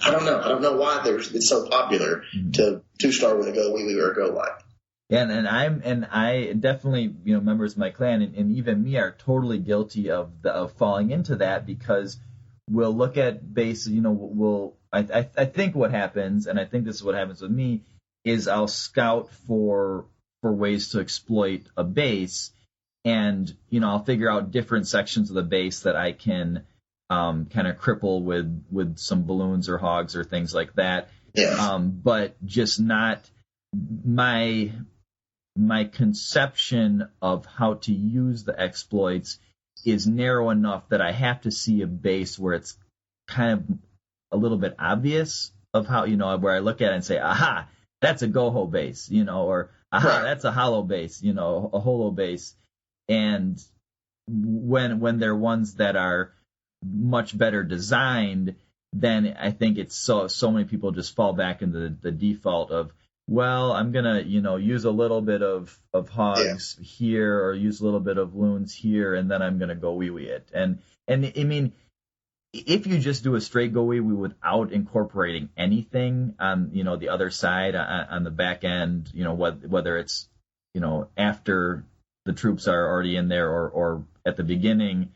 I don't know. I don't know why it's so popular to 2-star with a go wee wee or a go wipe. Yeah, and I definitely, members of my clan and even me are totally guilty of falling into that, because we'll look at base, I think what happens, and I think this is what happens with me, is I'll scout for ways to exploit a base. And, I'll figure out different sections of the base that I can kind of cripple with some balloons or hogs or things like that. Yeah. But just not my conception of how to use the exploits is narrow enough that I have to see a base where it's kind of a little bit obvious of how, where I look at it and say, aha, that's a Goho base, or aha, that's a hollow base, a holo base. And when they're ones that are much better designed, then I think it's so many people just fall back into the default of, well, I'm gonna use a little bit of hogs here or use a little bit of loons here, and then I'm gonna go wee wee it. And I mean, if you just do a straight go wee wee without incorporating anything on the other side on the back end, whether it's after the troops are already in there or at the beginning,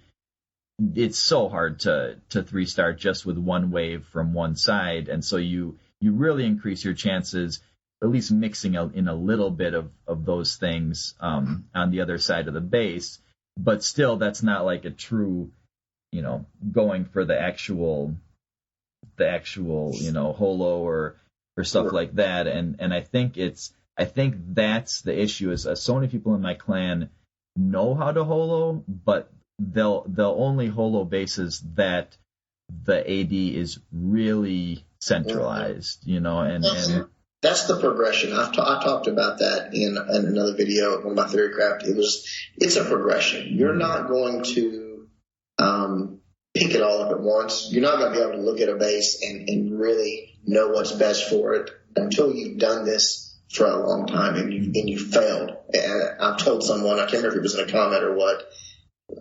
it's so hard to 3-star just with one wave from one side. And so you really increase your chances, at least mixing in a little bit of those things on the other side of the base. But still, that's not like a true, going for the actual holo or stuff like that. And I think that's the issue, is so many people in my clan know how to holo, but they'll only holo bases that the AD is really centralized, and that's the progression. I talked about that in another video on my theory craft. It's a progression. You're not going to pick it all up at once. You're not going to be able to look at a base and really know what's best for it until you've done this for a long time and you failed. And I've told someone, I can't remember if it was in a comment or what,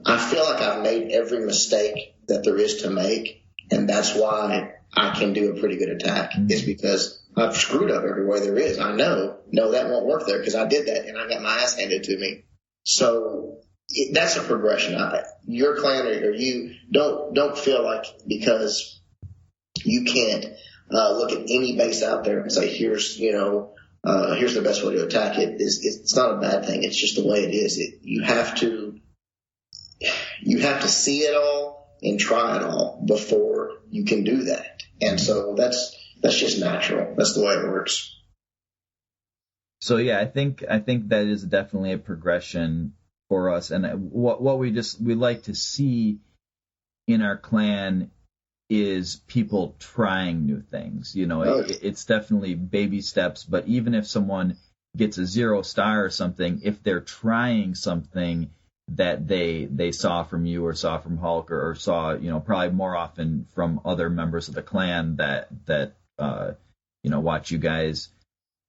I feel like I've made every mistake that there is to make, and that's why I can do a pretty good attack, is because I've screwed up every way there is. I know that won't work there because I did that and I got my ass handed to me. So that's a progression. Your clan or you don't feel like because you can't look at any base out there and say, here's the best way to attack it. It's not a bad thing. It's just the way it is. You have to see it all and try it all before you can do that. And so that's just natural. That's the way it works. So yeah, I think that is definitely a progression for us. And what we like to see in our clan is people trying new things. It's definitely baby steps, but even if someone gets a 0-star or something, if they're trying something that they saw from you or saw from Hulk or saw, probably more often from other members of the clan that watch you guys,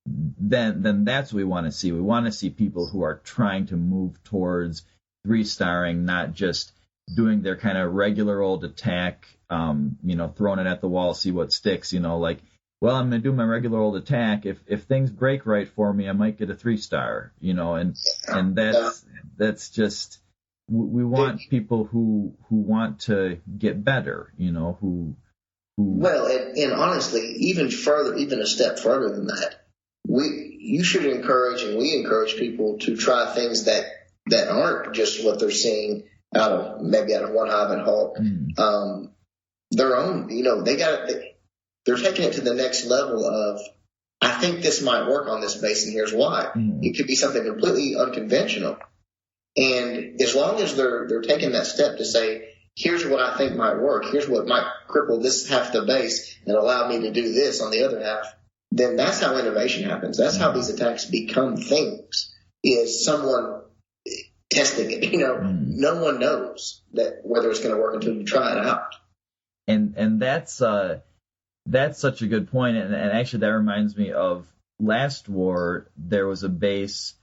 then that's what we want to see. We want to see people who are trying to move towards 3-starring, not just doing their kind of regular old attack, throwing it at the wall, see what sticks, like, well, I'm going to do my regular old attack. If things break right for me, I might get a 3-star, and that's just, we want people who want to get better, who. Well, and honestly, even a step further than that, you should encourage, and we encourage people to try things that aren't just what they're seeing out of one hive and hawk. Their own, they're taking it to the next level of, I think this might work on this base, and here's why. It could be something completely unconventional. And as long as they're taking that step to say, here's what I think might work, here's what might cripple this half of the base and allow me to do this on the other half, then that's how innovation happens. That's how these attacks become things, is someone testing it. No one knows that whether it's going to work until you try it out. And that's such a good point. And actually that reminds me of last war. There was a base,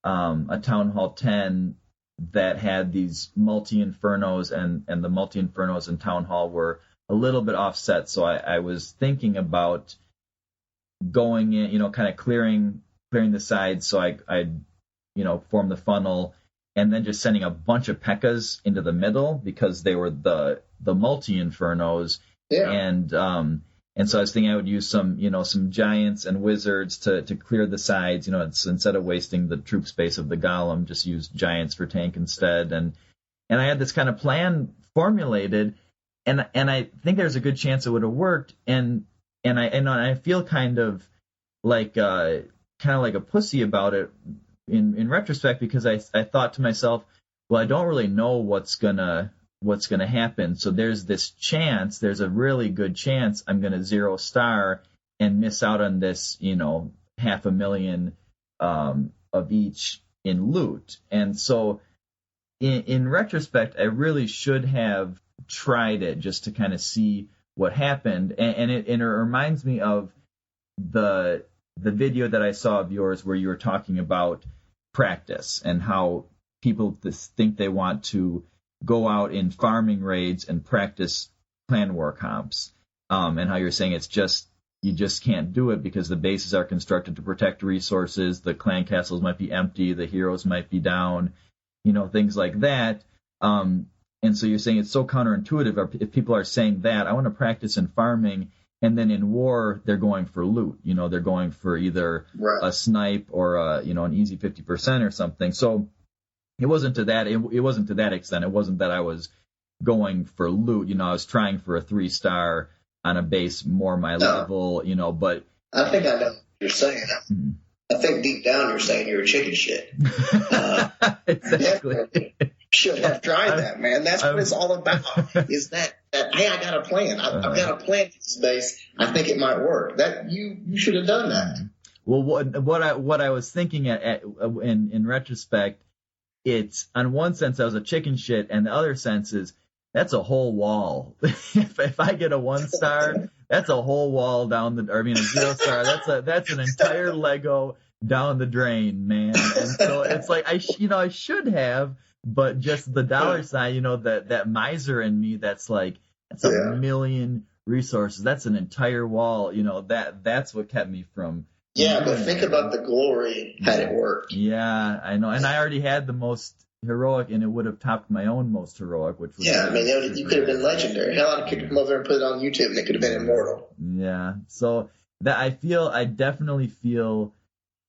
a Town Hall 10, that had these multi-infernos, and the multi-infernos in Town Hall were a little bit offset. So I was thinking about going in, kind of clearing the sides, so I'd form the funnel, and then just sending a bunch of P.E.K.K.A.s into the middle because they were the multi-infernos. Yeah. And so I was thinking I would use some giants and wizards to clear the sides. Instead of wasting the troop space of the golem, just use giants for tank instead. And I had this kind of plan formulated, and I think there's a good chance it would have worked. And I feel kind of like a pussy about it in retrospect, because I thought to myself, well, I don't really know what's gonna happen. So there's this chance, there's a really good chance I'm gonna 0-star and miss out on this, 500,000 of each in loot. And so in retrospect, I really should have tried it just to kind of see what happened. And it reminds me of the video that I saw of yours where you were talking about practice and how people think they want to go out in farming raids and practice clan war comps, and how you're saying you just can't do it because the bases are constructed to protect resources, the clan castles might be empty, the heroes might be down, things like that. And so you're saying it's so counterintuitive. If people are saying that, I want to practice in farming, and then in war they're going for loot. They're going for either a snipe or an easy 50% or something. So it wasn't to that. It wasn't to that extent. It wasn't that I was going for loot. I was trying for a 3-star on a base more my level. But I think I know what you're saying. I think deep down you're saying you're a chicken shit. Exactly. Should have tried that, man. That's what it's all about. Is that hey, I got a plan. I've got a plan for this base. I think it might work. That you should have done that. Well, what I was thinking in retrospect, it's on one sense I was a chicken shit, and the other sense is that's a whole wall. if I get a 1-star, that's a whole wall down a 0-star. That's an entire Lego down the drain, man. And so it's like I should have, but just the dollar sign, that miser in me, that's a million resources. That's an entire wall. That's what kept me from. Yeah, but think about the glory had it worked. Yeah, I know. And I already had the most heroic, and it would have topped my own most heroic, which was... Yeah, you could have been legendary. Hell, I could come over and put it on YouTube, and it could have been immortal. Yeah, so that I definitely feel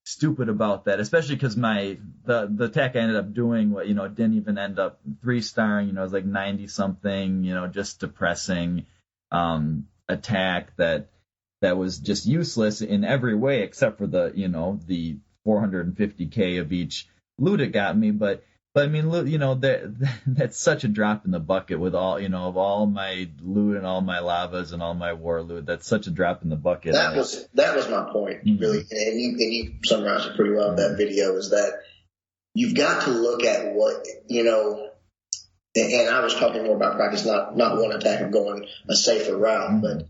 stupid about that, especially because the tech I ended up doing, didn't even end up 3-starring. It was like 90-something, just depressing attack that was just useless in every way except for the 450K of each loot it got me. But I mean, that's such a drop in the bucket with all, of all my loot and all my lavas and all my war loot. That's such a drop in the bucket. That was my point, really. And you summarized it pretty well in that video, is that you've got to look at what, and I was talking more about practice, not one attack of going a safer route, but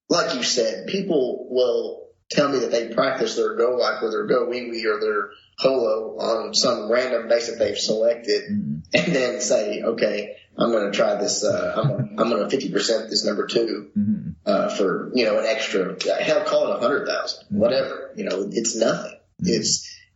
like you said, people will tell me that they practice their go like or their go wee wee or their holo on some random base that they've selected, and then say, okay, I'm going to try this. I'm going to 50% this number 2 for an extra. Hell, call it 100,000, whatever. It's nothing.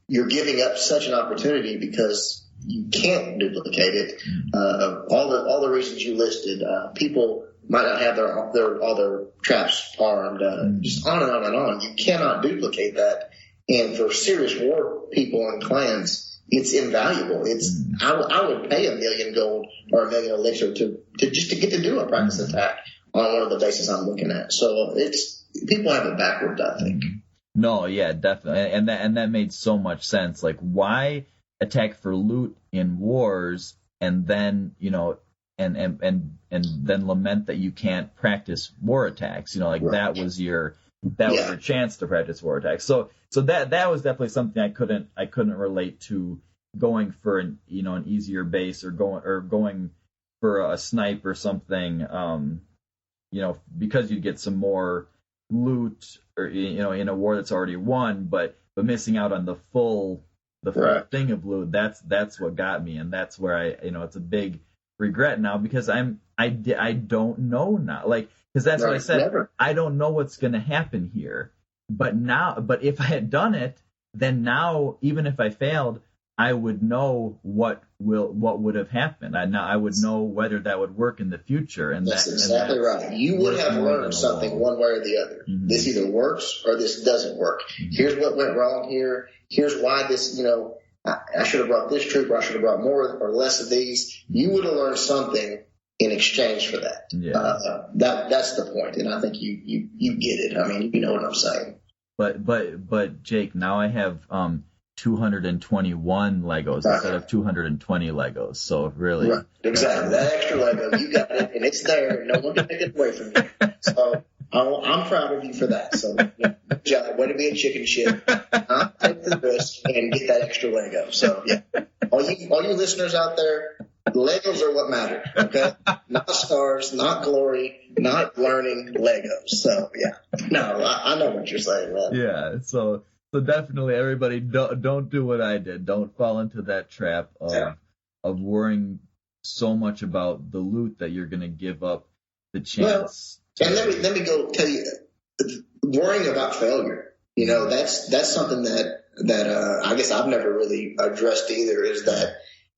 You're giving up such an opportunity because you can't duplicate it. All the reasons you listed, people might not have all their traps armed, just on and on and on. You cannot duplicate that. And for serious war people and clans, it's invaluable. I would pay $1 million gold or $1 million elixir to just to get to do a practice attack on one of the bases I'm looking at. So people have it backwards, I think. No, yeah, definitely, and that made so much sense. Like, why attack for loot in wars and then and then lament that you can't practice war attacks? Right. That was your chance to practice war attacks. So that was definitely something I couldn't relate to, going for an easier base or going for a snipe or something. Because you get some more loot or in a war that's already won, but missing out on the full thing of loot. That's what got me, and that's where it's a big regret now, because I don't know now, because that's what I said. Never. I don't know what's going to happen here, but if I had done it, then now, even if I failed, I would know what would have happened. I would know whether that would work in the future. And that's exactly right. You would have learned something one way or the other. Mm-hmm. This either works or this doesn't work. Mm-hmm. Here's what went wrong here. Here's why this, I should have brought this troop, or I should have brought more or less of these. You would have learned something in exchange for that. Yeah. That's the point. And I think you get it. I mean, you know what I'm saying. But Jake, now I have 221 Legos instead of 220 Legos. So really, right. Exactly, that extra Lego, you got it, and it's there. No one can take it away from you. So I'm proud of you for that. So good job. Way to be a chicken shit. Take the risk and get that extra Lego. So yeah, all you listeners out there, Legos are what matter. Okay, not stars, not glory, not learning. Legos. So yeah, no, I know what you're saying, man. Yeah. So definitely, everybody, don't do what I did. Don't fall into that trap of worrying so much about the loot that you're going to give up the chance. Well, and let me go tell you, worrying about failure. That's something that I guess I've never really addressed either. Is that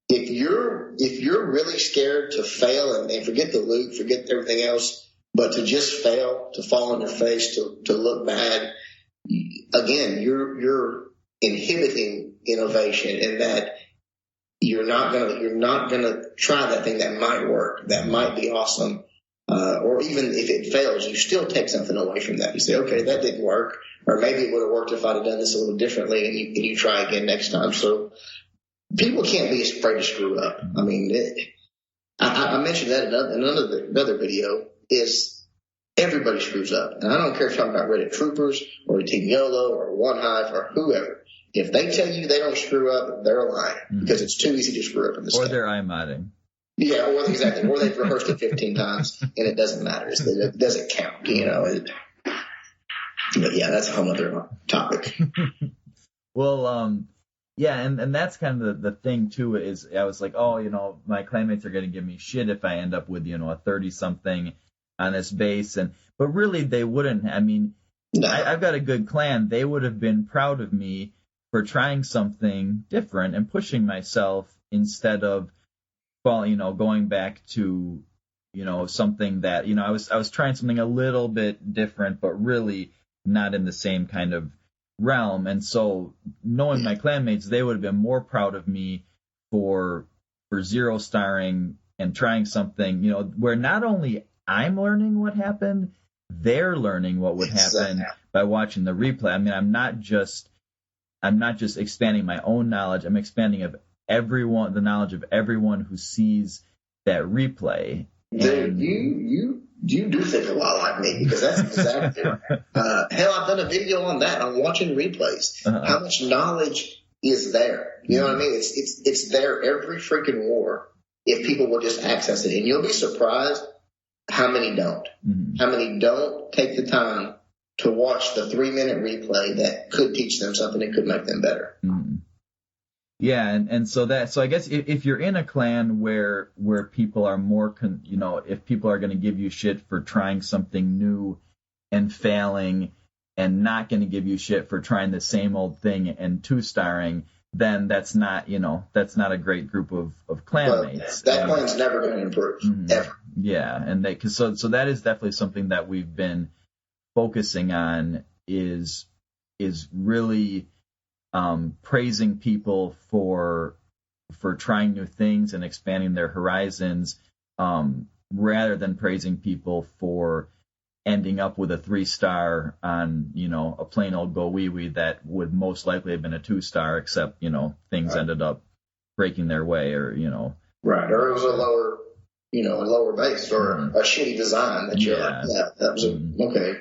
if you're really scared to fail and forget the loot, forget everything else, but to just fail, to fall on your face, to look bad. Again, you're inhibiting innovation, in that you're not gonna try that thing that might work, that might be awesome, or even if it fails, you still take something away from that. You say, okay, that didn't work, or maybe it would have worked if I'd have done this a little differently, and you try again next time. So people can't be afraid to screw up. I mean, I mentioned that in another video is. Everybody screws up. And I don't care if you're talking about Reddit troopers or Team YOLO or One Hive or whoever. If they tell you they don't screw up, they're lying, because it's too easy to screw up in this game. Or they're iModding. Yeah, exactly. Or they've rehearsed it 15 times and it doesn't matter. It doesn't count, But yeah, that's a whole other topic. Well, yeah, and that's kind of the thing too, is I was like, my clanmates are going to give me shit if I end up with, a 30-something on this base, but really they wouldn't. I mean, no. I've got a good clan. They would have been proud of me for trying something different and pushing myself, instead of going back to something that I was trying something a little bit different, but really not in the same kind of realm. And so, knowing my clanmates, they would have been more proud of me for 0-starring and trying something where not only I'm learning what happened, they're learning what would happen by watching the replay. I mean, I'm not just expanding my own knowledge. I'm expanding the knowledge of everyone who sees that replay. And you do think a lot like me, because that's exactly right. Hell, I've done a video on that, on watching replays. Uh-huh. How much knowledge is there? You know what I mean? It's there every freaking war if people will just access it. And you'll be surprised how many don't. Mm-hmm. How many don't take the time to watch the 3-minute replay that could teach them something and could make them better. Mm-hmm. Yeah, and so I guess if you're in a clan where people are more, if people are going to give you shit for trying something new and failing, and not going to give you shit for trying the same old thing and 2-starring, then that's not a great group of clanmates. That clan's never going to improve, ever. Yeah, and so that is definitely something that we've been focusing on is really praising people for trying new things and expanding their horizons, rather than praising people for ending up with a 3-star on, a plain old go wee wee that would most likely have been a 2-star, except, things ended up breaking their way, or, Right, or it was a lower base, or a shitty design that that was okay,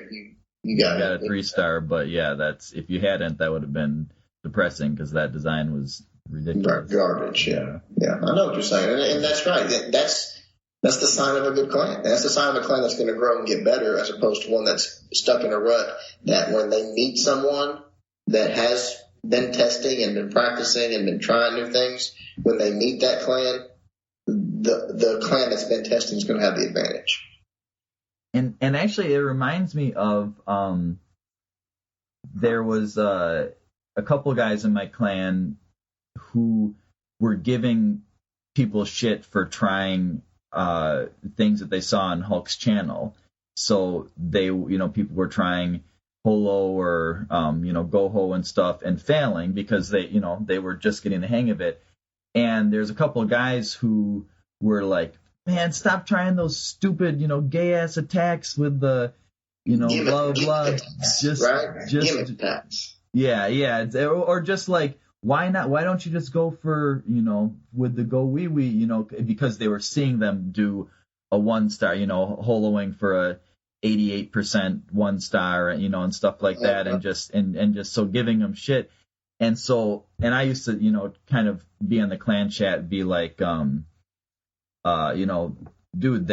you got a 3-star, but that's, if you hadn't, that would have been depressing, because that design was ridiculous. Garbage, yeah. I know what you're saying, and that's right. That's the sign of a good clan. That's the sign of a clan that's going to grow and get better, as opposed to one that's stuck in a rut, that when they meet someone that has been testing and been practicing and been trying new things, when they meet that clan, the clan that's been testing is going to have the advantage. And actually, it reminds me of there was a couple guys in my clan who were giving people shit for trying things that they saw on Hulk's channel. So they, people were trying Holo or Goho and stuff and failing because they were just getting the hang of it. And there's a couple of guys who were like, man, stop trying those stupid, gay ass attacks with the, blah blah. Just gimmick attacks. Yeah. Or just like, why not? Why don't you just go for, with the go wee wee, because they were seeing them do a 1-star, holoing for a 88% 1-star, and stuff like that, and just so giving them shit. And I used to, kind of be in the clan chat and be like, dude,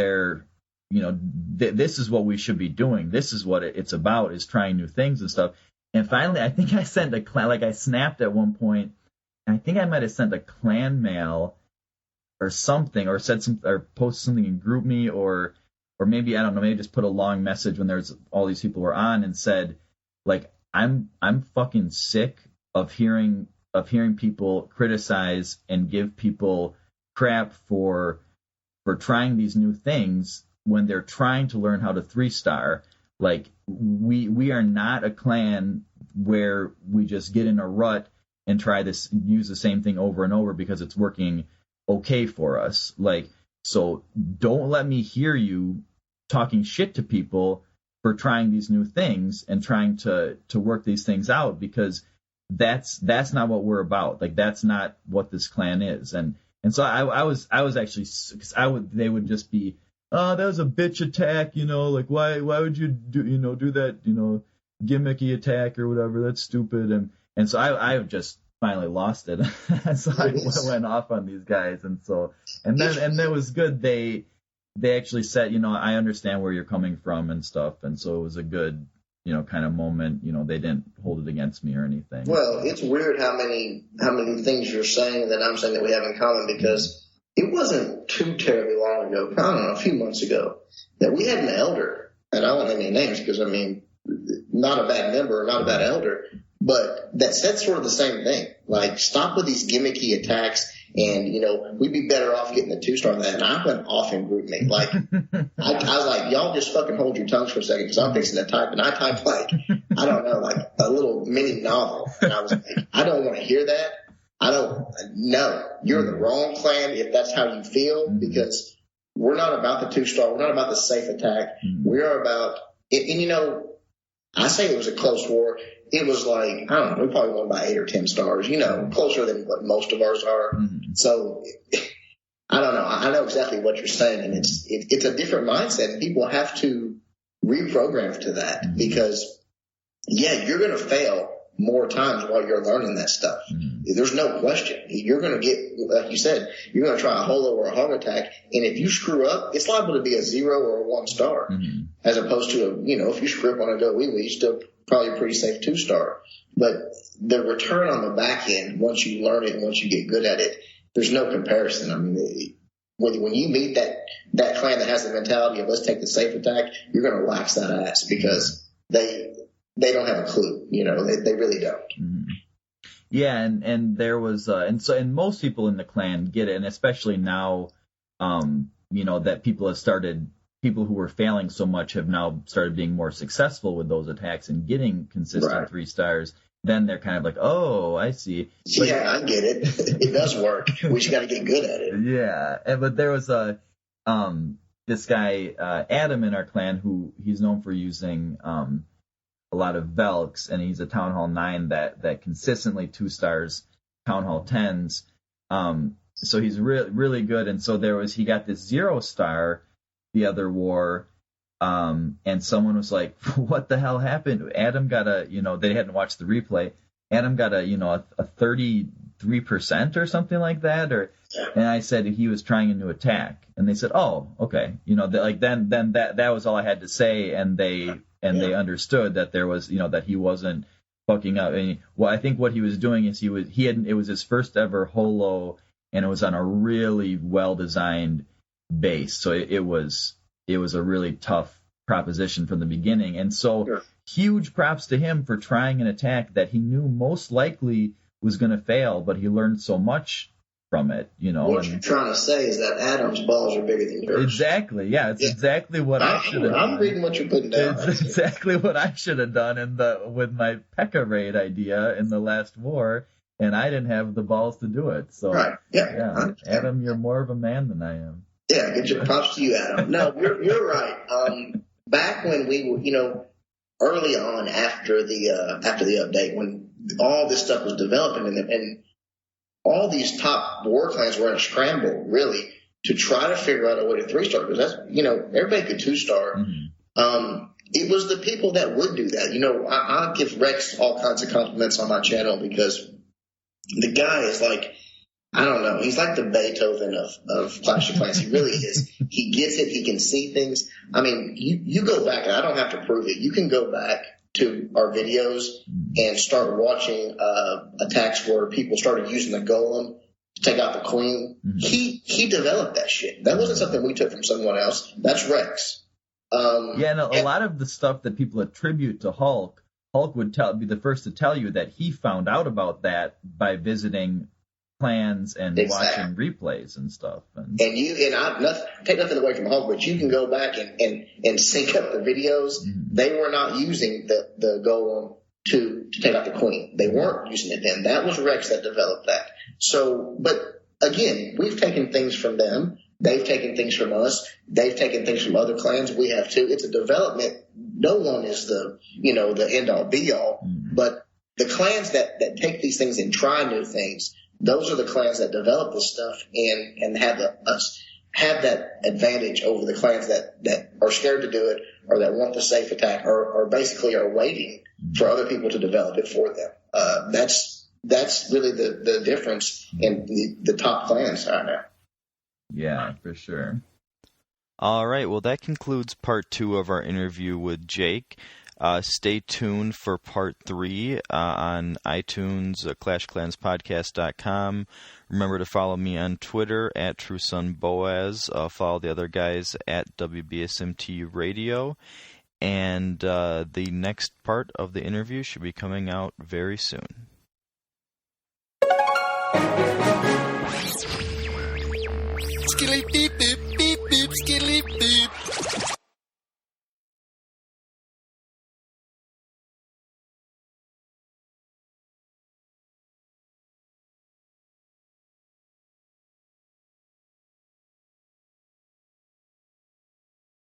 this is what we should be doing. This is what it's about, is trying new things and stuff. And finally, I think I sent a clan, I snapped at one point, and I think I might have sent a clan mail or something, or said or posted something in GroupMe, or maybe, I don't know, maybe just put a long message when there's all these people were on, and said, like, I'm fucking sick of hearing people criticize and give people crap for trying these new things when they're trying to learn how to 3-star. Like, we are not a clan where we just get in a rut and use the same thing over and over because it's working okay for us. Like, so don't let me hear you talking shit to people for trying these new things and trying to work these things out, because that's not what we're about. Like, that's not what this clan is. And so I was actually, cause they would just be, oh, that was a bitch attack, like, why would you do that, gimmicky attack or whatever, that's stupid. And so I just finally lost it. So I went off on these guys, and that was good. They actually said, I understand where you're coming from and stuff, and so it was a good, kind of moment. They didn't hold it against me or anything. Well, it's weird how many things you're saying that I'm saying that we have in common, because it wasn't too terribly long ago, I don't know, a few months ago, that we had an elder, and I won't name any names because, not a bad member, not a bad elder, but that said sort of the same thing. Like, stop with these gimmicky attacks, and, we'd be better off getting the 2-star on that. And I went off in GroupMe. Like, I was like, y'all just fucking hold your tongues for a second, because I'm fixing to type, and I typed like, I don't know, like a little mini novel. And I was like, I don't want to hear that. No, you're the wrong clan if that's how you feel, because we're not about the 2-star. We're not about the safe attack. We are about it. And, I say it was a close war. It was like, I don't know, we probably won by 8 or 10 stars, closer than what most of ours are. Mm-hmm. So I don't know. I know exactly what you're saying, and it's a different mindset, and people have to reprogram to that, because you're going to fail more times while you're learning that stuff. Mm-hmm. there's no question. You're going to get, like you said, you're going to try a holo or a hog attack, and if you screw up, it's liable to be a 0 or a 1 star, as opposed to if you screw up on a go wee wee, still probably a pretty safe 2 star. But the return on the back end, once you learn it and once you get good at it, there's no comparison. I mean, when you meet that clan that has the mentality of let's take the safe attack, you're going to wax that ass because they don't have a clue. They really don't. Yeah, and there was and most people in the clan get it, and especially now, that people who were failing so much have now started being more successful with those attacks and getting consistent 3 stars. Then they're kind of like, oh, I see. But, yeah, I get it. It does work. We just got to get good at it. Yeah, but there was this guy Adam in our clan who he's known for using a lot of Velks, and he's a Town Hall 9 that consistently 2 stars, Town Hall 10s. So he's really good. And so he got this 0 star the other war, and someone was like, what the hell happened? Adam got they hadn't watched the replay. Adam got a 33% or something like that, and I said he was trying a new attack, and they said, oh, okay, then that was all I had to say, and they understood that there was, that he wasn't fucking up. And I think what he was doing is it was his first ever holo, and it was on a really well designed base, so it was a really tough proposition from the beginning, and so huge props to him for trying an attack that he knew most likely was going to fail, but he learned so much from it, What you're trying to say is that Adam's balls are bigger than yours. Exactly, yeah. It's exactly what I should have done. I'm reading what you're putting down. It's exactly what I should have done with my P.E.K.K.A. raid idea in the last war, and I didn't have the balls to do it. So, yeah. Adam, you're more of a man than I am. Yeah, good job. Props to you, Adam. No, you're right. Back when we were, early on after the update, when all this stuff was developing, and all these top war clans were in a scramble, really, to try to figure out a way to 3-star, because that's, everybody could 2-star. It was the people that would do that. I give Rex all kinds of compliments on my channel because the guy is like, I don't know, he's like the Beethoven of Clash of Clans. He really is. He gets it. He can see things. I mean, you go back, and I don't have to prove it. You can go back to our videos and start watching attacks where people started using the golem to take out the queen. He developed that shit. That wasn't something we took from someone else. That's Rex. And a lot of the stuff that people attribute to Hulk would be the first to tell you that he found out about that by visiting plans and watching replays and stuff. And I take nothing away from Hulk, but you can go back and sync up the videos. They were not using the golem to take out the queen. They weren't using it then. That was Rex that developed that. So, but again, we've taken things from them. They've taken things from us. They've taken things from other clans. We have too. It's a development. No one is the end all be all, but the clans that take these things and try new things, those are the clans that develop this stuff and have that advantage over the clans that are scared to do it or that want the safe attack or basically are waiting for other people to develop it for them. That's really the difference in the top clans right now. Yeah, for sure. All right, well, that concludes part 2 of our interview with Jake. Stay tuned for part 3 on iTunes, ClashClansPodcast.com. Remember to follow me on Twitter at TrueSonBoaz. Follow the other guys at WBSMT Radio. And the next part of the interview should be coming out very soon. Skilly